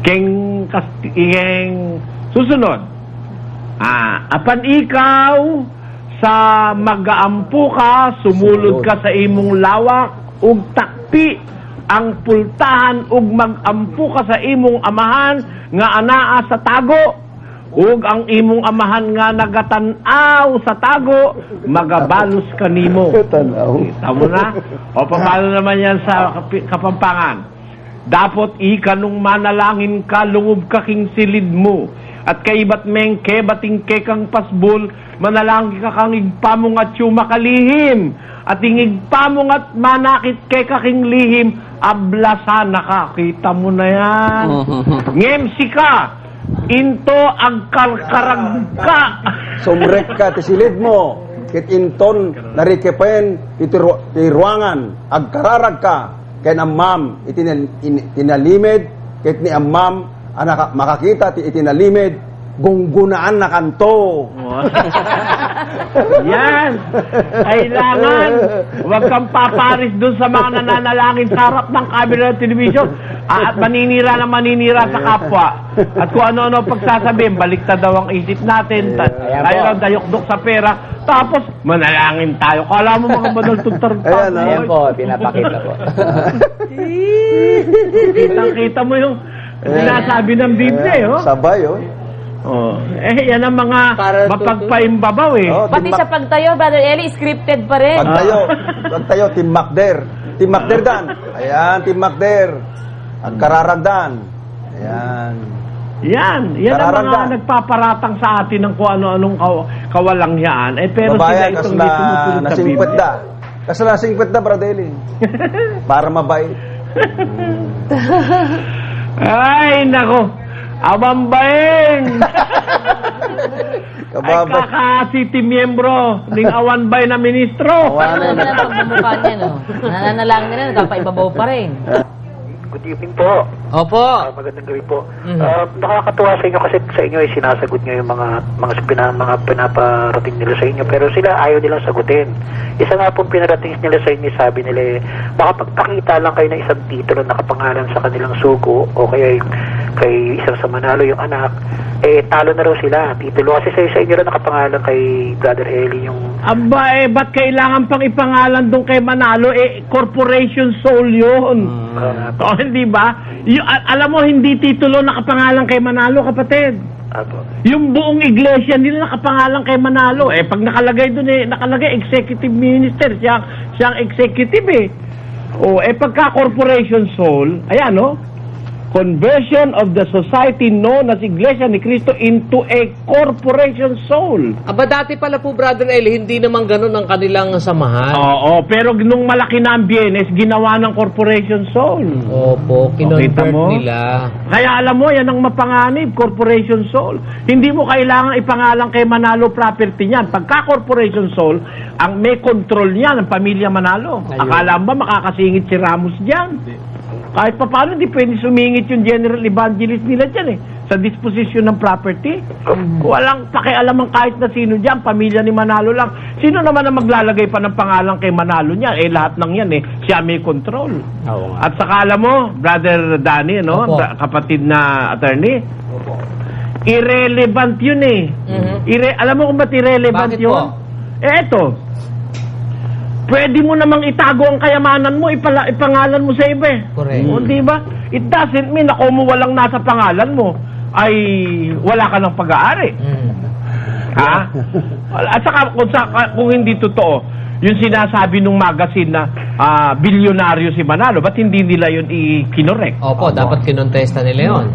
S3: Keng susunod, apan ikaw sa magaampo ka, sumulod ka sa imong lawak, ug takpi ang pultahan, ug magampo ka sa imong amahan nga anaa sa tago, ug ang imong amahan nga nagatanaw sa tago, magabalos kanimo. Tamo na? O paano naman yan sa Kapampangan? Dapat ikanong manalangin ka, lungob ka king silid mo, at kaibat meng kebating kekang pasbol, manalangin ka kang igpamong at makalihim, at ingigpamong at manakit kekaking lihim, ablasan nakakita mo na yan. Ngemsi ka, into ang karkarag ka.
S9: Sumrek ka, tisilid mo. Kit inton, narikepen, iti ruangan, agkararag ka. Kaya amam, itinalimid, kit ni amam, makakita ti itinalimid, gunggunaan na kanto.
S3: Yan. Kailangan huwag kang paparis doon sa mga nananalangin sa harap ng camera ng television at maninira sa kapwa. At kung ano-ano pagsasabihin, baliktad daw ang isip natin. Tayo lang dayok-dok sa pera. Tapos, manalangin tayo. Kala mo mga banal tuntar-tuntar.
S5: Ayan po, pinapakita po.
S3: Kitang-kita mo yung sinasabi ng Biblia, oh.
S9: Sabay, oh.
S3: Oh, yan ang mga mapagpaimbabaw eh.
S9: Oh,
S10: Pati sa pagtayo, Brother Eli, scripted pa rin.
S9: Pagtayo, Team Macder. Team Macder dan. Ayan, Team Macder. At Kararagdan. Ayan.
S3: Yan ang mga nagpaparatang sa atin ng kung ano-anong kawalangyaan. Pero
S9: Babayan,
S3: sila itong
S9: kasla na 50. Kasla na 50, Bradeli. Para mabait.
S3: Ay, nako. Awambay! Ay, kaka-city miyembro ng Awanbay na ministro.
S10: Ano na ang pagmumukha niya, no? Nananalang nila, nagpapaibabaw pa rin.
S13: Good evening po.
S10: Opo.
S13: Magandang gabi po. Nakakatuwa sa inyo kasi sa inyo ay sinasagot nyo yung mga pinaparating nila sa inyo, pero sila ayaw nilang sagutin. Isa nga pong pinarating nila sa inyo, sabi nila makapagpakita lang kayo ng isang titulo na kapangalan sa kanilang sugo o kaya kay isang sa Manalo yung anak, talo na raw sila. Titulo kasi sa inyo rin nakapangalan kay Brother Eli yung...
S3: Aba, ba't kailangan pang ipangalan doon kay Manalo? Corporation Soul yun. Hindi ba? Alam mo, hindi titulo nakapangalan kay Manalo, kapatid. Yung buong iglesia nila nakapangalan kay Manalo. Pag nakalagay doon, nakalagay executive minister. Siyang executive eh. Pagka Corporation Soul, ayan, no? Conversion of the society known as Iglesia ni Cristo into a corporation soul.
S5: Aba, dati pala po, Brother Eli, hindi naman ganun ang kanilang samahan.
S3: Oo, pero nung malaki na ang Bienes, ginawa ng corporation soul.
S5: Opo, kinonvert nila.
S3: Kaya alam mo, yan ang mapanganib, corporation soul. Hindi mo kailangan ipangalan kay Manalo property niyan. Pagka corporation soul, ang may control niyan, ang pamilya Manalo. Ayun. Akala mo ba makakasingit si Ramos diyan? Kahit pa paano, di pwede sumingit yung general evangelist nila dyan sa disposition ng property. Walang pakialam ang kahit na sino dyan, pamilya ni Manalo lang. Sino naman ang maglalagay pa ng pangalan kay Manalo niya? Lahat ng yan siya may control. At saka alam mo, Brother Danny, no? Kapatid na attorney, irrelevant yun alam mo kung ba't irrelevant
S5: Bakit
S3: yun? Eto, pwede mo namang itago ang kayamanan mo, ipangalan mo sa iba.
S5: Correct.
S3: Di ba? It doesn't mean na kung walang nasa pangalan mo, ay wala ka ng pag-aari. Ha? At saka kung hindi totoo, yung sinasabi nung magazine na bilyonaryo si Manalo, ba't hindi nila yun i-kinorek?
S5: Opo, dapat kinontesta nila yun.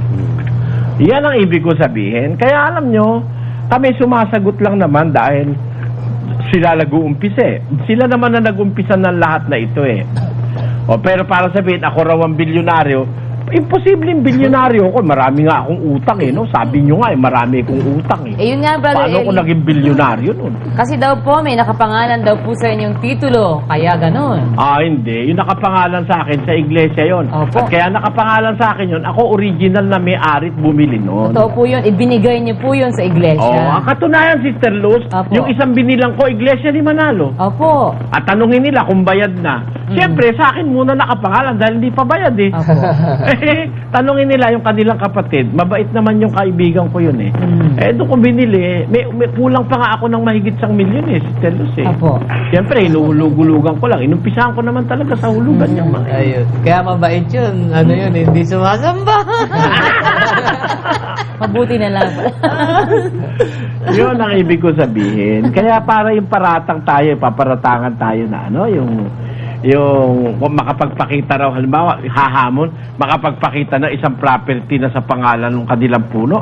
S3: Yan ang ibig ko sabihin. Kaya alam nyo, kami sumasagot lang naman dahil sila nag-uumpisa Sila naman na nag-umpisa ng lahat na ito pero para sabihin, ako raw ang bilyonaryo, imposibleng bilyonaryo ko. Marami nga akong utang no? Sabi nyo nga marami akong utang
S10: yun nga, Brother
S3: Paano
S10: Eli?
S3: ko naging bilyonaryo nun?
S10: Kasi daw po, may nakapangalan daw po sa inyong titulo. Kaya ganun.
S3: Hindi. Yung nakapangalan sa akin sa iglesia yon. At kaya nakapangalan sa akin yun, ako original na may-ari at bumili nun.
S10: Totoo po yun. Ibinigay niyo po yun sa iglesia.
S3: Ang katunayan, Sister Luz, yung isang binilang ko, iglesia ni Manalo.
S10: Opo.
S3: At tanungin nila kung bayad na. Siyempre, sa akin muna nakapangalan dahil hindi pa bayad
S10: Opo.
S3: Tanungin nila yung kanilang kapatid. Mabait naman yung kaibigan ko yun doon ko binili. May kulang pa nga ako ng mahigit 1 milyon Sister Luz
S10: Opo.
S3: Siyempre, inuhulug-hulugan ko lang. Inumpisahan ko naman talaga sa hulugan yung mga
S5: Ayun. Kaya mabait yun. Ano yun, hindi sumasamba.
S10: Mabuti na lang.
S3: Yun ang ibig ko sabihin. Kaya para yung paratang tayo, paparatangan tayo na yung kung makapagpakita raw, halimbawa, hahamon, makapagpakita na isang property na sa pangalan ng kanilang puno.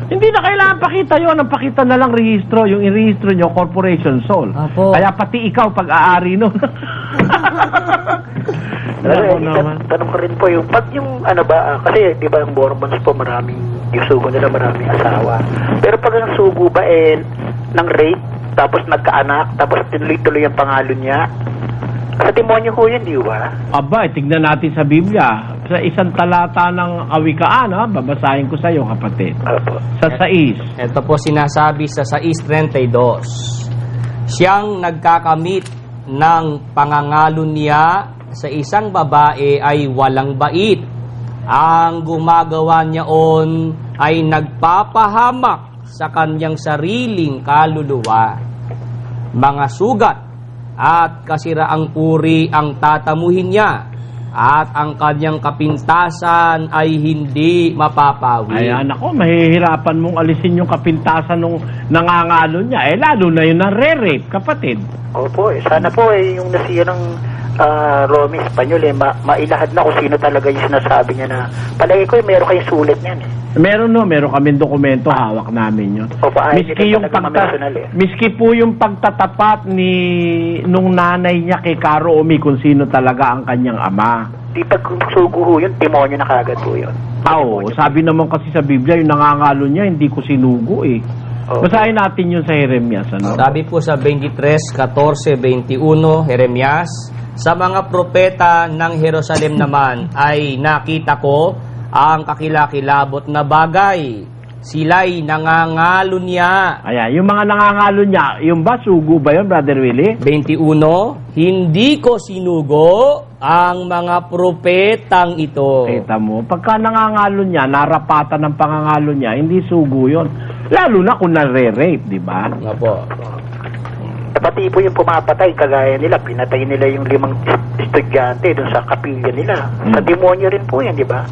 S3: Hindi na kailangan pakita yon, ang pakita na lang rehistro, yung i-rehistro nyo, corporation soul. Kaya pati ikaw pag-aari nun.
S13: Tanong ko rin po yung, pag yung kasi di ba ang Mormons po yung sugo nila maraming asawa. Pero pag ang sugo ba ng rape, tapos nagkaanak, tapos tuloy-tuloy ang pangalan niya, sa demonyo ko yun, di ba?
S3: Aba, tignan natin sa Biblia. sa isang talata ng Kawikaan, babasahin ko sa iyo, kapatid. Sa 6.
S6: Ito po sinasabi sa 6:32. Siyang nagkakamit ng pangangalo niya sa isang babae ay walang bait. Ang gumagawa niyaon ay nagpapahamak sa kanyang sariling kaluluwa. Mga sugat at kasiraang puri ang tatamuhin niya, at ang kanyang kapintasan ay hindi mapapawi.
S3: Ayan, ako, mahihirapan mong alisin yung kapintasan nung nangangalo niya. Lalo na yun ang re-rape, kapatid.
S13: Opo, sana po yung nasiya ng Romy Espanyol, mailahad na kung sino talaga yung sinasabi niya na palagi ko meron kayong sulit niyan
S3: Meron kaming dokumento, hawak namin yun.
S13: Opo,
S3: miski po yung pagtatapat nung nanay niya kay Caro Omi kung sino talaga ang kanyang ama.
S13: Di pagsugo ho yun, demonyo na kagad ho yun.
S3: Sabi naman kasi sa Biblia, yung nangangalo niya, hindi ko sinugo Basahin natin yun sa Jeremias.
S6: Sabi po sa 23:14-21, Jeremias, sa mga propeta ng Jerusalem naman ay nakita ko ang kakilakilabot na bagay. Sila'y nangangalo niya.
S3: Ayan, yung mga nangangalo niya, yung ba, sugo ba yun, Brother Willie?
S6: 21, hindi ko sinugo ang mga propetang ito.
S3: Kita mo, pagka nangangalo niya, narapatan ng pangangalo niya, hindi sugo yun. Lalo na kung nare-rape, di ba?
S6: Nga po.
S13: Pati po yung pumapatay, kagaya nila, pinatay nila yung 5 estudyante dun sa kapilya nila. Sa demonyo rin po yan, di ba?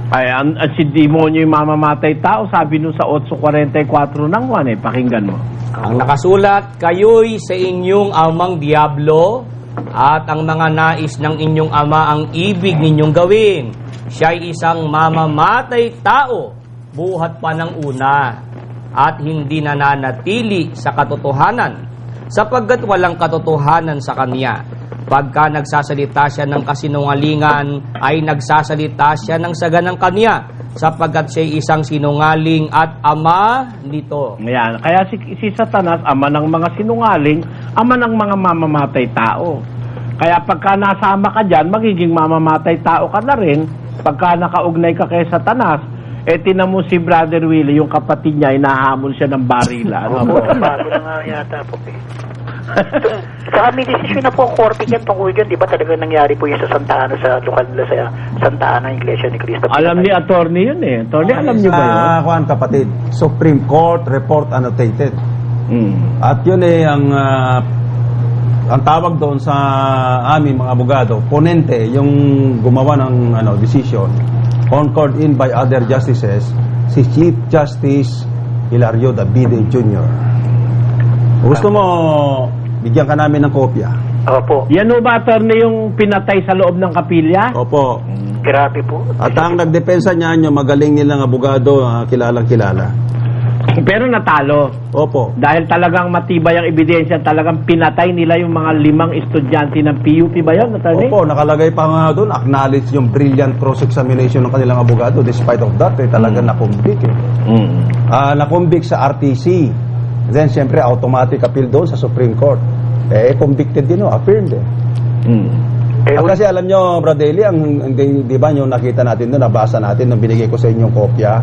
S3: Si demonyo yung mamamatay tao, sabi nun sa 8:44 ng 1, pakinggan mo.
S6: Ang nakasulat, kayo'y sa inyong amang diablo, at ang mga nais ng inyong ama ang ibig ninyong gawin. Siya'y isang mamamatay tao, buhat pa ng una, at hindi nananatili sa katotohanan, sapagkat walang katotohanan sa kanya. Pagka nagsasalita siya ng kasinungalingan, ay nagsasalita siya ng saganang kanya, sapagkat siya isang sinungaling at ama nito.
S3: Ayan. Kaya si Satanas, ama ng mga sinungaling, ama ng mga mamamatay tao. Kaya pagka nasama ka dyan, magiging mamamatay tao ka na rin. Pagka nakaugnay ka kay Satanas, tinan mo si Brother Willie, yung kapatid niya, inahamon siya ng barila.
S13: Bago na nga yata po. Saka may desisyon na po ang korte dyan tungkol dyan, di ba talaga nangyari po yun sa Santa Ana, sa lokal nila sa Santa Ana, Iglesia ni Cristo.
S3: Alam ni attorney yun Attorney, alam niyo ba yun?
S9: Kuan, kapatid, Supreme Court Report Annotated. At yun ang tawag doon sa aming mga abogado, ponente, yung gumawa ng decision, concurred in by other justices, si Chief Justice Hilario Davide Jr. Gusto mo, bigyan ka namin ng kopya?
S13: Opo.
S3: Yan o ba, attorney, yung pinatay sa loob ng kapilya?
S9: Opo.
S13: Grabe po.
S9: At ang nagdepensa niyan, yung magaling nilang abogado, kilalang kilala.
S3: Pero natalo.
S9: Opo.
S3: Dahil talagang matibay ang ebidensya, talagang pinatay nila yung mga 5 estudyante ng PUP ba yun, attorney?
S9: Opo, nakalagay pa nga doon, acknowledge yung brilliant cross-examination ng kanilang abogado. Despite of that, talagang nakumbik nakumbik sa RTC. Then, siyempre, automatic appeal doon sa Supreme Court. Convicted din, affirmed At kasi alam nyo, Brad Eli, di ba yung nakita natin doon, nabasa natin, nung binigay ko sa inyong kopya,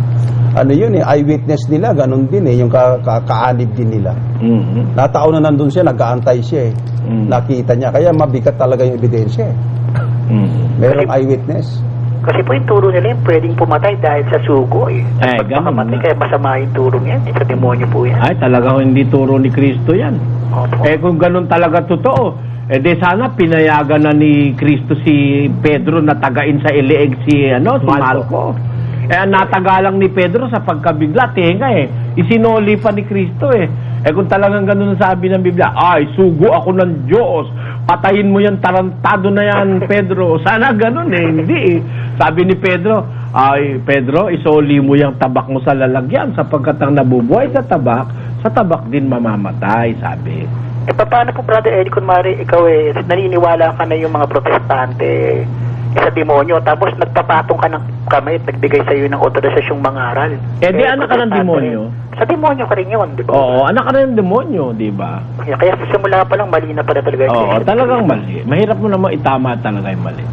S9: eyewitness nila, ganun din yung kaanib din nila. Nataon na nandun siya, nag-aantay siya Nakita niya, kaya mabigat talaga yung ebidensya Merong eyewitness.
S13: Kasi po yung turo nila yung pwedeng pumatay dahil sa sugo
S3: ganun.
S13: Kaya masama yung turo niyan, sa demonyo po yan.
S3: Talagang hindi turo ni Kristo yan.
S13: Opo.
S3: Kung ganun talaga totoo, di sana pinayagan na ni Kristo si Pedro na tagain sa ilieg si Malco. Natagalang ni Pedro sa pagkabigla, tenga isinoli pa ni Kristo kung talagang ganun ang sabi ng Biblia, sugo ako ng Diyos, patayin mo yan, tarantado na yan, Pedro. Sana ganun hindi Sabi ni Pedro, Pedro, isoli mo yung tabak mo sa lalagyan, sapagkat ang nabubuhay sa tabak din mamamatay, sabi.
S13: Paano po, Brother Eddie, kung mari, ikaw naniniwala ka na yung mga protestante sa demonyo, tapos nagpapatong ka ng kamay at nagbigay sa iyo ng otorisasyong mangaral.
S3: Di anak ka ng demonyo?
S13: Sa demonyo ka rin yun, di ba?
S3: Oo, anak ka ng demonyo, di ba?
S13: Kaya sa simula pa lang, mali na pala talaga.
S3: Oo, talagang mali. Mahirap mo naman itama talaga yung mali.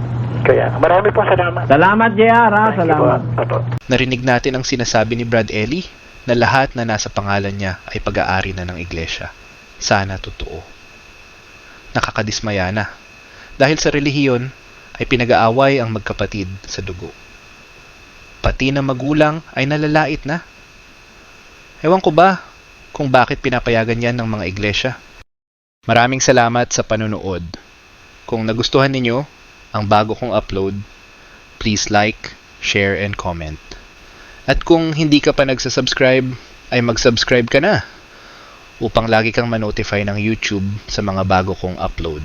S13: Kaya marami pong salamat.
S3: Salamat, JR, ha?
S13: Thank you
S3: Salamat.
S13: po. Opo.
S2: Narinig natin ang sinasabi ni Brad Ellie na lahat na nasa pangalan niya ay pag-aari na ng iglesia. Sana totoo. Nakakadismaya na. Dahil sa relihiyon ay pinag-aaway ang magkapatid sa dugo. Pati na magulang ay nalalait na. Ewan ko ba kung bakit pinapayagan yan ng mga iglesia. Maraming salamat sa panonood. Kung nagustuhan ninyo ang bago kong upload, please like, share, and comment. At kung hindi ka pa nagsasubscribe, ay mag-subscribe ka na upang lagi kang ma-notify ng YouTube sa mga bago kong upload.